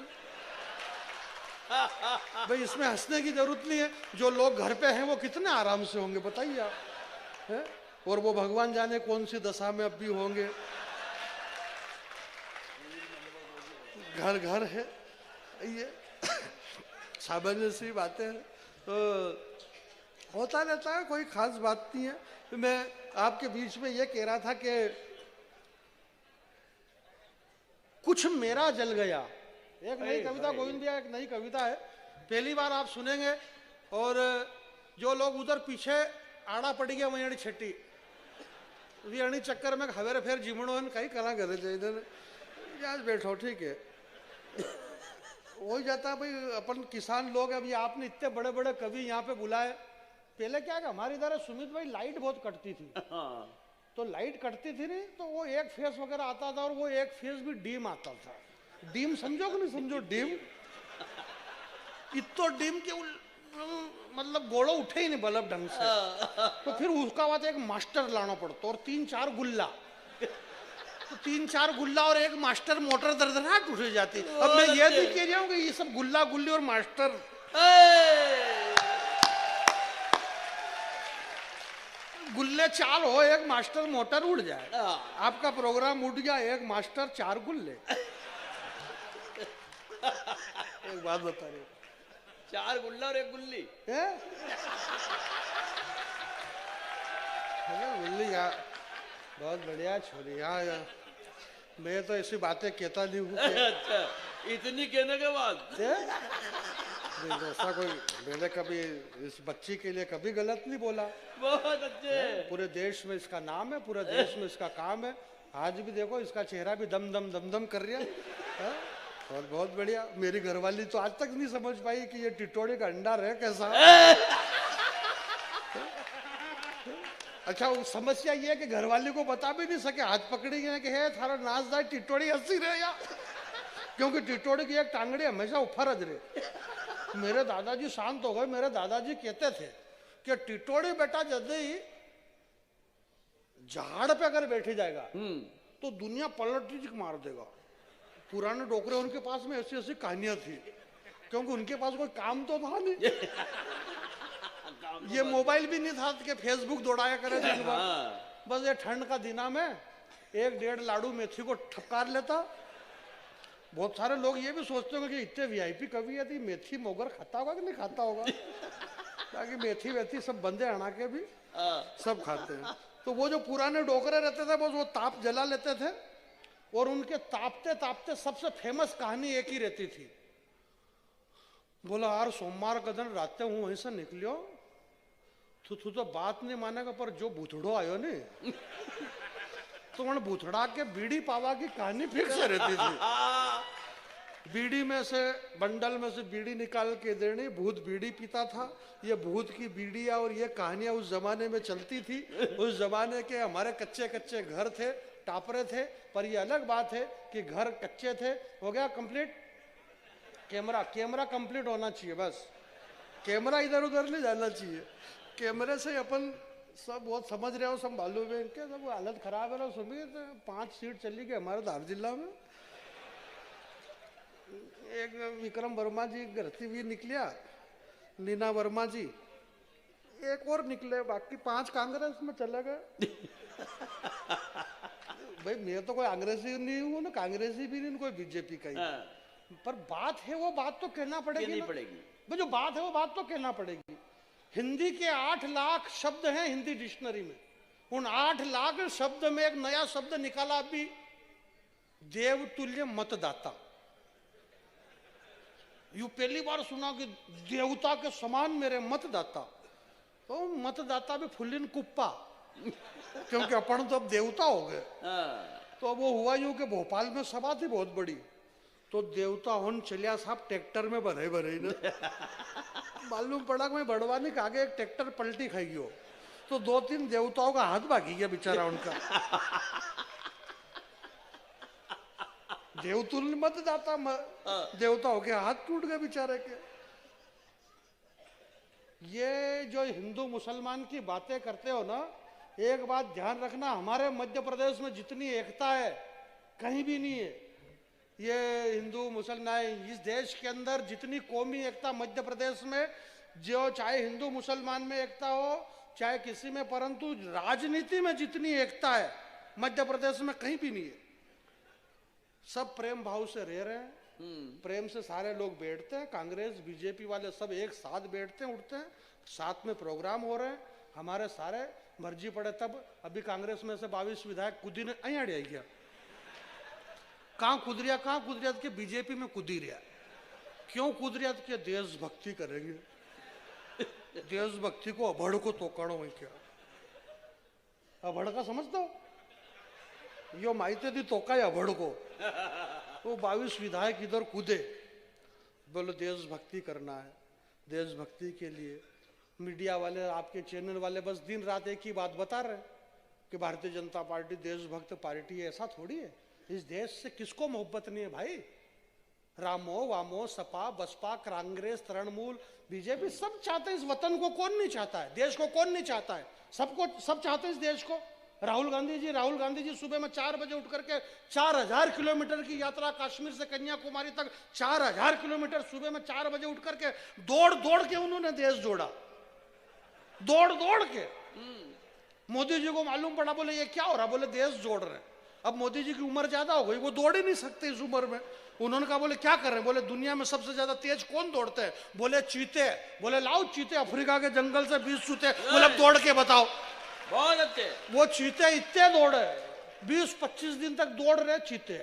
भाई इसमें हंसने की जरूरत नहीं है, जो लोग घर पे हैं वो कितने आराम से होंगे बताइए आप, है? और वो भगवान जाने कौन सी दशा में अब भी होंगे। घर घर है, ये सामान्य सी बातें हैं, तो होता रहता है, कोई खास बात नहीं है। तो मैं आपके बीच में ये कह रहा था कि कुछ मेरा जल गया, एक नई कविता गोविंद भैया, एक नई कविता है, पहली बार आप सुनेंगे। और जो लोग उधर पीछे आड़ा पड़ गया वही छठी वी चक्कर में हवेरे फिर जिमणो कहीं कला करे चाहिए, आज बैठो ठीक है, हो जाता है भाई। अपन किसान लोग, अभी आपने इतने बड़े बड़े कवि यहाँ पे बुलाए। पहले क्या है, हमारी इधर सुमित भाई लाइट बहुत कटती थी, तो लाइट कटती थी नहीं तो वो एक फेस वगैरह आता था, और वो एक फेस भी डीम आता था। डीम समझो कि नहीं समझो, डीम इतो डीम के मतलब गोड़ो उठे ही नहीं बल्ब ढंग से। तो फिर उसका बाद एक मास्टर लाना पड़ता और 3-4 गुल्ला, तो 3-4 गुल्ला और एक मास्टर, मोटर दरदराहट उठ जाती। अब मैं ये भी कह रहा हूँ कि ये सब गुल्ला गुल्ली और मास्टर, गुल्ले 4 हो, एक मास्टर मोटर उड़ जाए, आपका प्रोग्राम उठ गया, एक मास्टर 4 गुल्ले। एक बात बता रही, 4 गुल्ला और 1 गुल्ली है? गुल्ली यार बहुत बढ़िया छोरी यार, मैं तो ऐसी बातें कहता नहीं हूँ। अच्छा, इतनी कहने के बाद ऐसा कोई मैंने कभी इस बच्ची के लिए कभी गलत नहीं बोला। बहुत अच्छे, पूरे देश में इसका नाम है, पूरे देश में इसका काम है। आज भी देखो इसका चेहरा भी दम दम दम दम कर रहा है, और बहुत बढ़िया। मेरी घरवाली तो आज तक नहीं समझ पाई कि ये टिटोड़े का अंडा है कैसा। अच्छा, समस्या ये है कि घरवाली को बता भी नहीं सके, हाथ पकड़ी गए कि है थारा नाच जाए टिटोड़ी हंसी रहे या, क्योंकि टिटोड़ी की एक टांगड़ी हमेशा उफरज रहे। मेरे दादाजी शांत हो गए, मेरे दादाजी कहते थे कि टिटोड़ी बेटा जब ही झाड़ पे अगर बैठे जाएगा तो दुनिया पलट मार देगा। पुराने डोकरे उनके पास में ऐसी ऐसी कहानियां थी, क्योंकि उनके पास कोई काम तो था नहीं। ये मोबाइल भी नहीं था कि फेसबुक दौड़ाया करे दिन भर। बस ये ठंड का दिना में 1-1.5 लाडू मेथी को ठपकार लेता। बहुत सारे लोग ये भी सोचते होंगे कि इतने वीआईपी कवि है तो मेथी मोगर खाता होगा कि नहीं खाता होगा, ताकि मेथी वेथी सब बंदे हटा के भी सब खाते हैं। तो वो जो पुराने डोकरे रहते थे बस वो ताप जला लेते थे, और उनके तापते तापते सबसे फेमस कहानी एक ही रहती थी। बोला यार सोमवार का दिन रात हूँ वहीं से निकलियो, तू तो बात नहीं मानेगा, पर जो भूतड़ो आयो नहीं तो उन भूतड़ा के बीड़ी पावा की कहानी फिक्स रहती थी। बीड़ी में से, बंडल में से बीड़ी निकाल के देनी, भूत बीड़ी पीता था। ये भूत की बीड़ियाँ और ये कहानियां उस जमाने में चलती थी। उस जमाने के हमारे कच्चे कच्चे घर थे, टापरे थे, पर ये अलग बात है कि घर कच्चे थे। हो गया कंप्लीट, कैमरा कंप्लीट होना चाहिए, बस कैमरा इधर उधर नहीं जाना चाहिए। कैमरे से अपन सब बहुत समझ रहे हो, सब मालूम है इनके, सब हालत खराब है ना। सुनिए तो 5 सीट चली गई हमारे धार जिला में। एक विक्रम वर्मा जी घर से भी निकलिया, लीना वर्मा जी, एक और निकले, बाकी 5 कांग्रेस में चले गए। भाई मैं तो कोई अंग्रेजी नहीं हूँ ना, कांग्रेसी भी नहीं, कोई बीजेपी का ही। पर बात है वो बात तो कहना पड़ेगी, भाई जो बात है वो बात तो कहना पड़ेगी। हिंदी के 8 लाख शब्द हैं हिंदी डिक्शनरी में, उन 8 लाख शब्द में एक नया शब्द निकाला अभी, देवतुल्य मतदाता। यू पहली बार सुना कि देवता के समान मेरे मतदाता। तो मतदाता भी फुल्लिन कुप्पा, क्योंकि अपन तो अब देवता हो गए। हाँ, तो अब वो हुआ यूं कि भोपाल में सभा थी बहुत बड़ी, तो देवता होन चलिया साहब ट्रैक्टर में भरे भरे न मालूम पड़ा कि मैं बड़वानी के आगे एक ट्रैक्टर पलटी खाई गयो, तो 2-3 देवताओं का हाथ भागी गया बेचारा उनका। देवतुल मत जाता देवताओं के हाथ टूट गए बेचारे के। ये जो हिंदू मुसलमान की बातें करते हो ना, एक बात ध्यान रखना, हमारे मध्य प्रदेश में जितनी एकता है कहीं भी नहीं है। ये हिंदू मुसलमान, इस देश के अंदर जितनी कौमी एकता मध्य प्रदेश में, जो चाहे हिंदू मुसलमान में एकता हो चाहे किसी में, परंतु राजनीति में जितनी एकता है मध्य प्रदेश में कहीं भी नहीं है। सब प्रेम भाव से रह रहे हैं, प्रेम से सारे लोग बैठते हैं, कांग्रेस बीजेपी वाले सब एक साथ बैठते हैं, उठते हैं, साथ में प्रोग्राम हो रहे हैं। हमारे सारे मर्जी पड़े तब, अभी कांग्रेस में से 22 विधायक कुदी ने अड़ी आई गया, कहाँ कूद रिया के बीजेपी में कूदी रिया। क्यों कूद रिया के देशभक्ति करेंगे, देशभक्ति को अभड़ को तोकाणो वही क्या अभड़ का समझते हो, यो माइते दी तोका अभड़ को, वो 22 विधायक इधर कूदे, बोलो देशभक्ति करना है। देशभक्ति के लिए मीडिया वाले, आपके चैनल वाले बस दिन रात एक ही बात बता रहे हैं कि भारतीय जनता पार्टी देशभक्त पार्टी है। ऐसा थोड़ी है, इस देश से किसको मोहब्बत नहीं है भाई। रामो वामो सपा बसपा कांग्रेस तृणमूल बीजेपी सब चाहते हैं इस वतन को, कौन नहीं चाहता है, देश को कौन नहीं चाहता है, सबको सब चाहते हैं इस देश को। राहुल गांधी जी सुबह में 4 बजे उठ करके 4000 किलोमीटर की यात्रा, कश्मीर से कन्याकुमारी तक 4000 किलोमीटर सुबह में 4 बजे उठ करके दौड़ के उन्होंने देश जोड़ा, दौड़ के। मोदी जी को मालूम पड़ा, बोले ये क्या हो रहा, बोले देश जोड़ रहे हैं। अब मोदी जी की उम्र ज्यादा हो गई, वो दौड़ ही नहीं सकते इस उम्र में। उन्होंने कहा बोले क्या कर रहे हैं, बोले दुनिया में सबसे ज्यादा तेज कौन दौड़ते हैं, बोले चीते। बोले लाओ चीते अफ्रीका के जंगल से 20 चीते, बोले अब दौड़ के बताओ। बहुत अच्छे। वो चीते इतने दौड़े, 20-25 दिन तक दौड़ रहे चीते,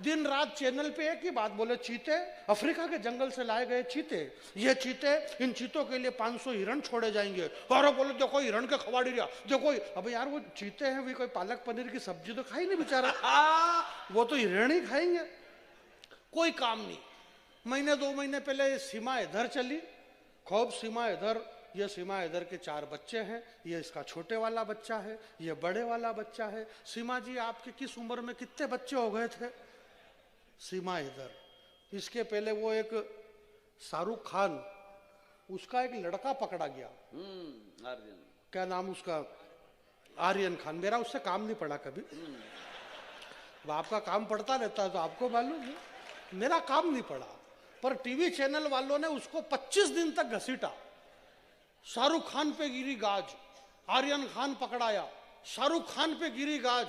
दिन रात चैनल पे एक ही बात, बोले चीते अफ्रीका के जंगल से लाए गए चीते, ये चीते, इन चीतों के लिए 500 हिरण छोड़े जाएंगे। और बोले देखो हिरण के खवाड़ी रहा, देखो। अब यार वो चीते हैं, भी कोई पालक पनीर की सब्जी तो खाई नहीं बेचारा, वो तो हिरण ही खाएंगे, कोई काम नहीं। महीने 2 महीने पहले सीमा इधर चली, खूब सीमा इधर, ये सीमा इधर के 4 बच्चे हैं, ये इसका छोटे वाला बच्चा है, ये बड़े वाला बच्चा है। सीमा जी आपके किस उम्र में कितने बच्चे हो गए थे, सीमा इधर। इसके पहले वो एक शाहरुख खान, उसका एक लड़का पकड़ा गया, आर्यन, क्या नाम उसका, आर्यन खान। मेरा उससे काम नहीं पड़ा कभी, आपका काम पड़ता रहता है तो आपको मालूम है, मेरा काम नहीं पड़ा। पर टीवी चैनल वालों ने उसको 25 दिन तक घसीटा। शाहरुख खान पे गिरी गाज, आर्यन खान पकड़ाया, शाहरुख खान पे गिरी गाज,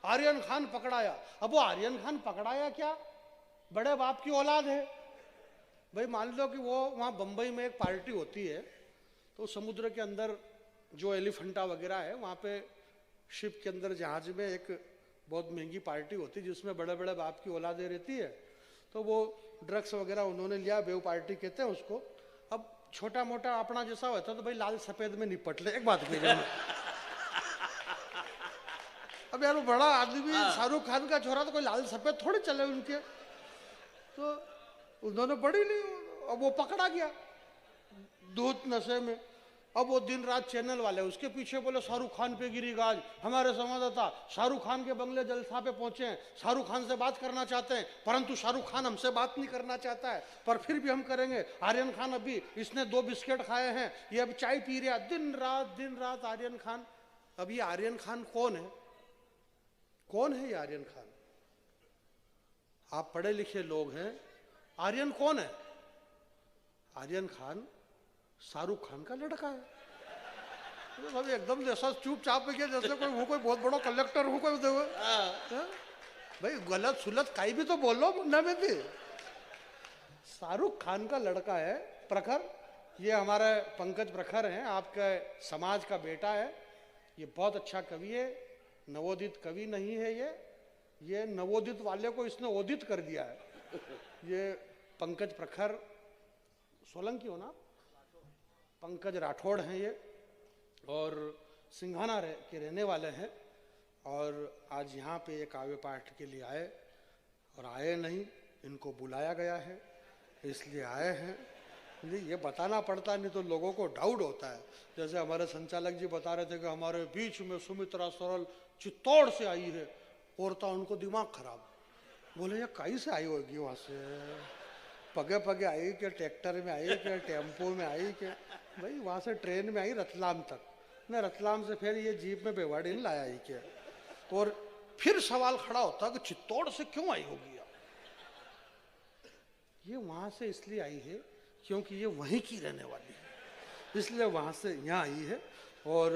आर्यन खान पकड़ाया। अब वो आर्यन खान पकड़ाया क्या, बड़े बाप की औलाद है भाई। मान लो कि वो वहाँ बंबई में एक पार्टी होती है, तो समुद्र के अंदर जो एलिफेंटा वगैरह है, वहाँ पे शिप के अंदर जहाज में एक बहुत महंगी पार्टी होती है जिसमें बड़े बड़े बाप की औलादें रहती है। तो वो ड्रग्स वगैरह उन्होंने लिया, बेव पार्टी कहते हैं उसको। अब छोटा मोटा अपना जैसा होता तो भाई लाल सफेद में निपट ले, एक बात कही। अब यार वो बड़ा आदमी शाहरुख खान का छोरा, तो कोई लाल सफेद थोड़े चले उनके, तो उन्होंने पढ़ी नहीं। अब वो पकड़ा गया दूध नशे में। अब वो दिन रात चैनल वाले उसके पीछे, बोले शाहरुख खान पे गिरी गाज। हमारे संवाददाता शाहरुख खान के बंगले जलसा पे पहुंचे हैं, शाहरुख खान से बात करना चाहते हैं, परंतु शाहरुख खान हमसे बात नहीं करना चाहता है, पर फिर भी हम करेंगे। आर्यन खान अभी इसने 2 बिस्किट खाए हैं, ये अभी चाय पी रहा, दिन रात आर्यन खान। अब ये आर्यन खान कौन है, कौन है ये आर्यन खान? आप पढ़े लिखे लोग हैं, आर्यन कौन है? आर्यन खान शाहरुख खान का लड़का है। तो भाई एकदम जैसा चुपचाप में किया जैसे कोई वो कोई बहुत बड़ा कलेक्टर हो कोई भाई, गलत सुलत काई भी तो बोलो मुन्ना में भी। शाहरुख खान का लड़का है प्रखर, ये हमारे पंकज प्रखर हैं, आपके समाज का बेटा है। ये बहुत अच्छा कवि है, नवोदित कवि नहीं है ये नवोदित वाले को इसने ओदित कर दिया है। ये पंकज प्रखर सोलंकी हो ना, पंकज राठौड़ हैं ये, और सिंघाना के रहने वाले हैं और आज यहाँ पे एक काव्य पाठ के लिए आए और आए नहीं, इनको बुलाया गया है इसलिए आए हैं। ये बताना पड़ता, नहीं तो लोगों को डाउट होता है। जैसे हमारे संचालक जी बता रहे थे कि हमारे बीच में सुमित्रा सरल चित्तौड़ से आई है और तो उनको दिमाग खराब। बोले ये कहीं से आई होगी, वहाँ से पगे पगे आई क्या, ट्रैक्टर में आई क्या, टेम्पो में आई क्या? भाई वहाँ से ट्रेन में आई रतलाम तक, न रतलाम से फिर ये जीप में बेवाड़ी नहीं लाया ही क्या? और फिर सवाल खड़ा होता कि चित्तौड़ से क्यों आई होगी? ये वहाँ से इसलिए आई है क्योंकि ये वहीं की रहने वाली है, इसलिए वहाँ से यहाँ आई है। और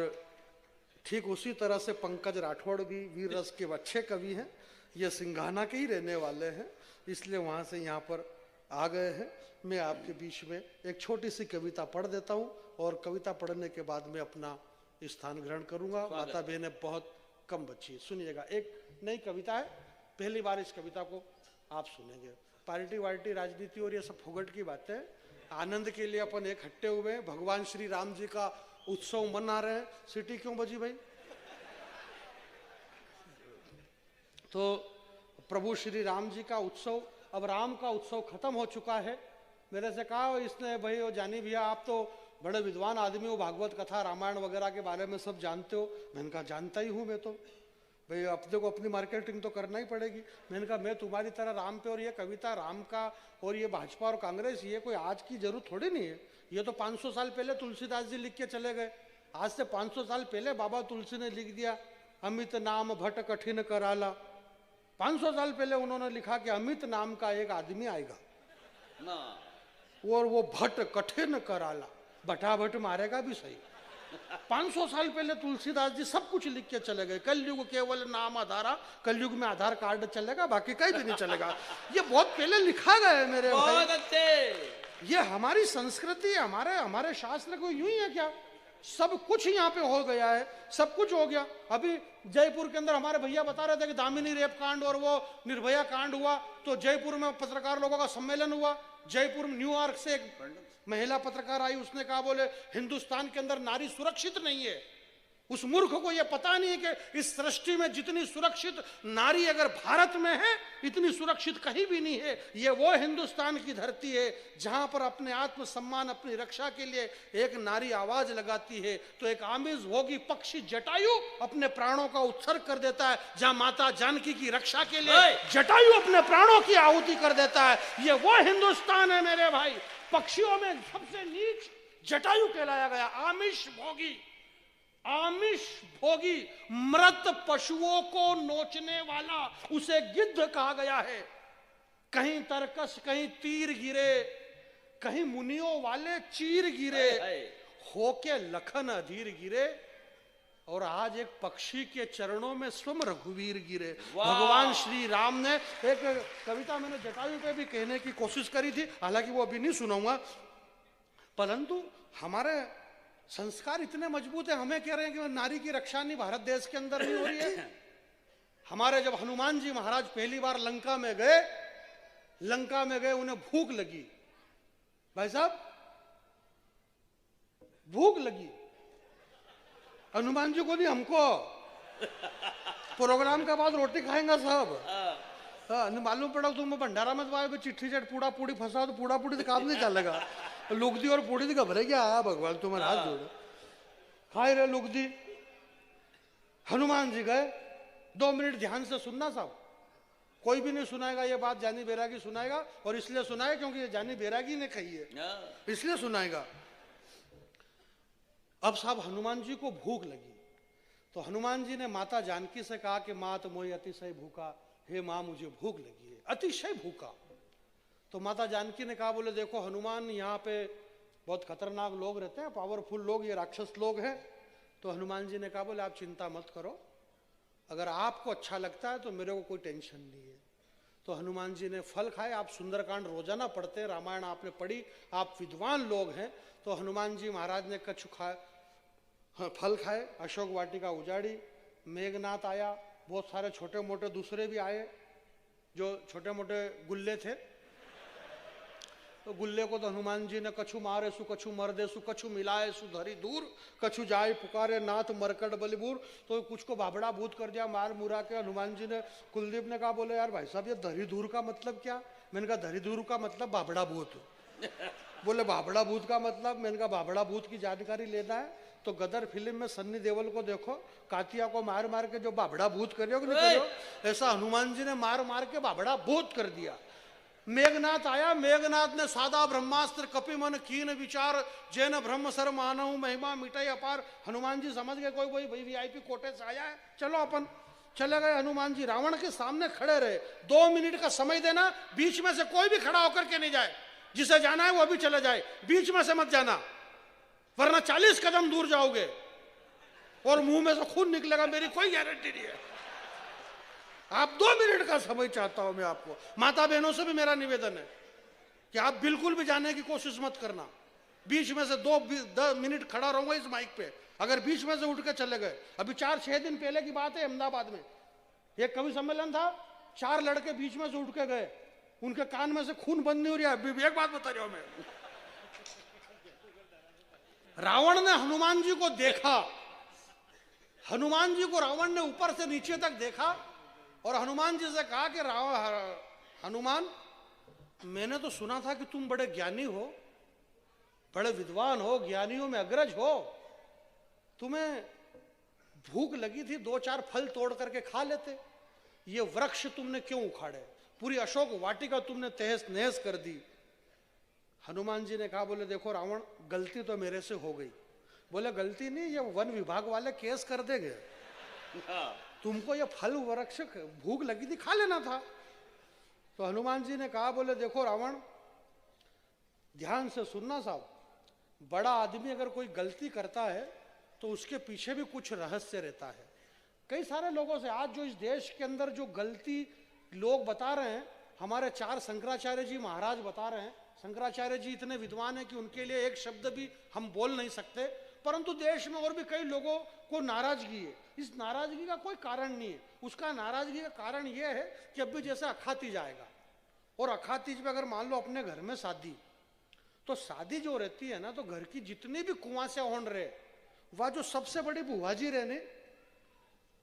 ठीक उसी तरह से पंकज राठौड़ भी वीर रस के अच्छे कवि हैं, ये सिंघाना के ही रहने वाले हैं, इसलिए वहाँ से यहाँ पर आ गए हैं। मैं आपके बीच में एक छोटी सी कविता पढ़ देता हूँ और कविता पढ़ने के बाद मैं अपना स्थान ग्रहण करूँगा। माता बहनें बहुत कम बच्ची, सुनिएगा। एक नई कविता है, पहली बार इस कविता को आप सुनेंगे। पार्टी वार्टी राजनीति और ये सब फुगट की बातें, आनंद के लिए अपन इकट्ठे हुए हैं। भगवान श्री राम जी का उत्सव मना रहे हैं। सीटी क्यों बजी भाई? तो प्रभु श्री राम जी का उत्सव, अब राम का उत्सव खत्म हो चुका है। मेरे से कहा इसने, भाई वो जानी भैया आप तो बड़े विद्वान आदमी हो, भागवत कथा रामायण वगैरह के बारे में सब जानते हो। मैंने कहा जानता ही हूँ मैं तो, भाई अपने को अपनी मार्केटिंग तो करना ही पड़ेगी। मैंने कहा मैं तुम्हारी तरह राम पे, और ये कविता राम का और ये भाजपा और कांग्रेस, ये कोई आज की जरूरत थोड़ी नहीं है। ये तो 500 साल पहले तुलसीदास जी लिख के चले गए। आज से 500 साल पहले बाबा तुलसी ने लिख दिया, अमित नाम भट कठिन कराला। 500 साल पहले उन्होंने लिखा कि अमित नाम का एक आदमी आएगा ना, और वो भट कठिन कराला, भटाभट मारेगा भी सही। 500 साल पहले तुलसीदास जी सब कुछ लिख के चले गए। कलयुग केवल नाम आधारा, कलयुग में आधार कार्ड चलेगा, बाकी कहीं भी नहीं चलेगा। ये बहुत पहले लिखा गया है मेरे भाई। बहुत अच्छे। ये हमारी संस्कृति, हमारे शास्त्र को यूं ही है क्या? सब कुछ यहाँ पे हो गया है, सब कुछ हो गया। अभी जयपुर के अंदर हमारे भैया बता रहे थे कि दामिनी रेप कांड और वो निर्भया कांड हुआ, तो जयपुर में पत्रकार लोगों का सम्मेलन हुआ। जयपुर में न्यूयॉर्क से एक महिला पत्रकार आई, उसने कहा बोले हिंदुस्तान के अंदर नारी सुरक्षित नहीं है। उस मूर्ख को यह पता नहीं है कि इस सृष्टि में जितनी सुरक्षित नारी अगर भारत में है, इतनी सुरक्षित कहीं भी नहीं है। ये वो हिंदुस्तान की धरती है जहां पर अपने आत्मसम्मान, अपनी रक्षा के लिए एक नारी आवाज लगाती है, तो एक आमिज भोगी पक्षी जटायु अपने प्राणों का उत्सर्ग कर देता है। जहां माता जानकी की रक्षा के लिए जटायु अपने प्राणों की आहुति कर देता है। ये वो हिंदुस्तान है मेरे भाई। पक्षियों में सबसे नीच जटायु कहलाया गया, आमिष भोगी। आमिष भोगी, मृत पशुओं को नोचने वाला, उसे गिद्ध कहा गया है। कहीं तरकस, कहीं तीर गिरे, कहीं मुनियों वाले चीर गिरे, होके लखन अधीर गिरे, और आज एक पक्षी के चरणों में स्वयं रघुवीर गिरे। भगवान श्री राम ने एक कविता मैंने जटायु पे भी कहने की कोशिश करी थी, हालांकि वो अभी नहीं सुनाऊंगा, परंतु हमारे संस्कार इतने मजबूत है। हमें कह रहे हैं कि नारी की रक्षा नहीं भारत देश के अंदर नहीं हो रही है। हमारे जब हनुमान जी महाराज पहली बार लंका में गए, उन्हें भूख लगी। भाई साहब भूख लगी, हनुमान जी को नहीं, हमको। प्रोग्राम के बाद रोटी खाएंगा साहब। हाँ, मालूम पड़ा तुम भंडारा में तो चिट्ठी चट पूड़ा पूड़ी फंसा, तो पूड़ा पूड़ी तो काम नहीं चलेगा। लुगदी और पूड़ी तो घबरे क्या आया, भगवान तुम्हारे हाथ जोड़े। खाए रहे लुगदी। हनुमान जी गए, 2 मिनट ध्यान से सुनना साहब, कोई भी नहीं सुनाएगा ये बात, जानी बैरागी सुनाएगा। और इसलिए सुनाए क्योंकि ये जानी बैरागी ने कही है, इसलिए सुनाएगा। अब साहब हनुमान जी को भूख लगी, तो हनुमान जी ने माता जानकी से कहा कि मात मोहि अतिशय भूखा, हे माँ मुझे भूख लगी है, अतिशय भूखा। तो माता जानकी ने कहा बोले देखो हनुमान, यहाँ पे बहुत खतरनाक लोग रहते हैं, पावरफुल लोग, ये राक्षस लोग हैं। तो हनुमान जी ने कहा बोले आप चिंता मत करो, अगर आपको अच्छा लगता है तो मेरे को कोई टेंशन नहीं है। तो हनुमान जी ने फल खाए। आप सुंदरकांड रोजाना पढ़ते हैं, रामायण आपने पढ़ी, आप विद्वान लोग हैं। तो हनुमान जी महाराज ने कछु खाए, फल खाए, अशोक वाटिका उजाड़ी, मेघनाथ आया, बहुत सारे छोटे मोटे दूसरे भी आए जो छोटे मोटे गुल्ले थे। तो गुल्ले को तो हनुमान जी ने कछु मारे सु कछु मर दे सु कछु मिलाए सु धरी दूर कछु जाए पुकारे नाथ मरकट बलिबूर। तो कुछ को बाबड़ा भूत कर दिया मार मुरा के। हनुमान जी ने कुलदीप ने कहा बोले यार भाई साहब ये धरी दूर का मतलब क्या? मैंने कहा धरी दूर का मतलब बाबड़ा भूत। बोले बाबड़ा भूत का मतलब? मैंने कहा बाबड़ा भूत की जानकारी लेना है तो गदर फिल्म में सन्नी देओल को देखो, कातिया को मार मार के जो बाबड़ा भूत करियो कि नहीं करियो, ऐसा हनुमान जी ने मार मार के बाबड़ा भूत कर दिया। मेघनाथ आया, मेघनाथ ने सादा ब्रह्मास्त्र कपि मन कीन विचार जैन ब्रह्म सर मानव महिमा मिटाई अपार। हनुमान जी समझ गए कोई वीआईपी कोटे से आया है, चलो अपन चले गए। हनुमान जी रावण के सामने खड़े रहे। 2 मिनट का समय देना, बीच में से कोई भी खड़ा होकर के नहीं जाए, जिसे जाना है वो भी चले जाए, बीच में से मत जाना वरना 40 कदम दूर जाओगे और मुंह में से खून निकलेगा, मेरी कोई गारंटी नहीं है। आप 2 मिनट का समय चाहता हूं मैं आपको। माता बहनों से भी मेरा निवेदन है कि आप बिल्कुल भी जाने की कोशिश मत करना। बीच में से 2 मिनट खड़ा रहूंगा इस माइक पे, अगर बीच में से उठ के चले गए। अभी 4-6 दिन पहले की बात है, अहमदाबाद में एक कवि सम्मेलन था, 4 लड़के बीच में से उठ के गए, उनके कान में से खून बंद नहीं हो रहा। अभी एक बात बता रहा हूं मैं, रावण ने हनुमान जी को देखा, हनुमान जी को रावण ने ऊपर से नीचे तक देखा और हनुमान जी से कहा कि हनुमान मैंने तो सुना था कि तुम बड़े ज्ञानी हो, बड़े विद्वान हो, ज्ञानियों में अग्रज हो, तुम्हें भूख लगी थी 2-4 फल तोड़ करके खा लेते, ये वृक्ष तुमने क्यों उखाड़े, पूरी अशोक वाटिका तुमने तहस नहस कर दी। हनुमान जी ने कहा बोले देखो रावण, गलती तो मेरे से हो गई। बोले गलती नहीं, ये वन विभाग वाले केस कर देंगे, तुमको ये फल वृक्ष भूख लगी थी खा लेना था। तो हनुमान जी ने कहा बोले देखो रावण, ध्यान से सुनना साहब, बड़ा आदमी अगर कोई गलती करता है तो उसके पीछे भी कुछ रहस्य रहता है। कई सारे लोगों से आज जो इस देश के अंदर जो गलती लोग बता रहे हैं, हमारे 4 शंकराचार्य जी महाराज बता रहे हैं। शंकराचार्य जी इतने विद्वान हैं कि उनके लिए एक शब्द भी हम बोल नहीं सकते, परंतु देश में और भी कई लोगों को नाराजगी है। इस नाराजगी का कोई कारण नहीं है, उसका नाराजगी का कारण यह है कि अभी जैसे अखातीज आएगा और अखातीज में अगर मान लो अपने घर में शादी, तो शादी जो रहती है ना, तो घर की जितनी भी कुंवासे होन रहे, वह जो सबसे बड़ी बुआ जी रहने,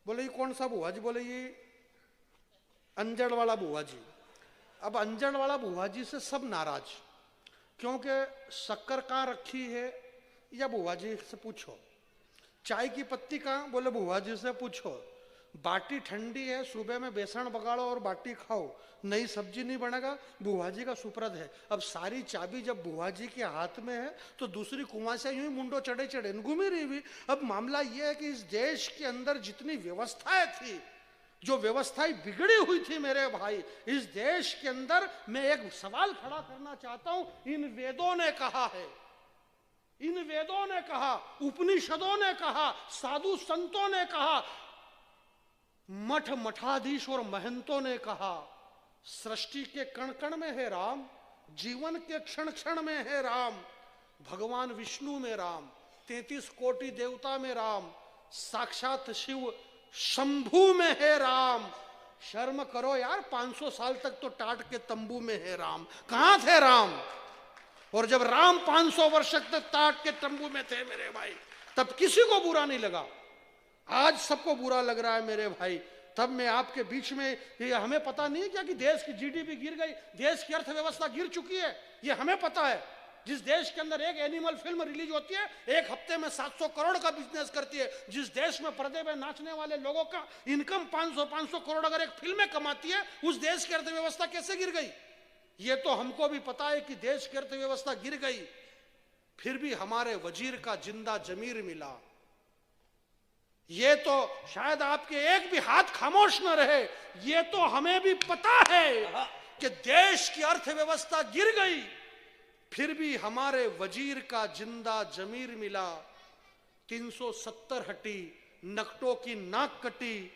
बोले ये कौन सा बुआ जी? बोले ये अंजड़ वाला बुआ जी। अब अंजड़ वाला बुआ जी से सब नाराज, क्योंकि शक्कर कहाँ रखी है या बुआ जी से पूछो, चाय की पत्ती कहाँ? बोले बुआ जी से पूछो, बाटी ठंडी है, सुबह में बेसन बगाड़ो और बाटी खाओ, नई सब्जी नहीं बनेगा, बुआ जी का सुप्रद है। अब सारी चाबी जब बुआ जी के हाथ में है तो दूसरी कुंवासे यूं ही मुंडो चढ़े चढ़े घूमी रही हुई। अब मामला यह है कि इस देश के अंदर जितनी व्यवस्थाएं थी, जो व्यवस्थाएं बिगड़ी हुई थी मेरे भाई, इस देश के अंदर मैं एक सवाल खड़ा करना चाहता हूं। इन वेदों ने कहा है, इन वेदों ने कहा, उपनिषदों ने कहा, साधु संतों ने कहा, मठ मठाधीश और महंतों ने कहा, सृष्टि के कण कण में है राम, जीवन के क्षण क्षण में है राम, भगवान विष्णु में राम, 33 कोटि देवता में राम, साक्षात शिव शंभू में है राम। शर्म करो यार, 500 साल तक तो टाट के तंबू में है राम, कहां थे राम? और जब राम 500 वर्ष तक टाट के तंबू में थे मेरे भाई, तब किसी को बुरा नहीं लगा। आज सबको बुरा लग रहा है मेरे भाई। तब मैं आपके बीच में, ये हमें पता नहीं है क्या कि देश की जीडीपी गिर गई, देश की अर्थव्यवस्था गिर चुकी है, ये हमें पता है। जिस देश के अंदर एक एनिमल फिल्म रिलीज होती है, 1 हफ्ते में 700 करोड़ का बिजनेस करती है, जिस देश में पर्दे में नाचने वाले लोगों का इनकम 500 करोड़ अगर एक फिल्में कमाती है, उस देश की अर्थव्यवस्था कैसे गिर गई? ये तो हमको भी पता है कि देश की अर्थव्यवस्था गिर गई, फिर भी हमारे वजीर का जिंदा जमीर मिला। ये तो शायद आपके एक भी हाथ खामोश न रहे, ये तो हमें भी पता है कि देश की अर्थव्यवस्था गिर गई, फिर भी हमारे वजीर का जिंदा जमीर मिला। 370 हटी, नकटों की नाक कटी,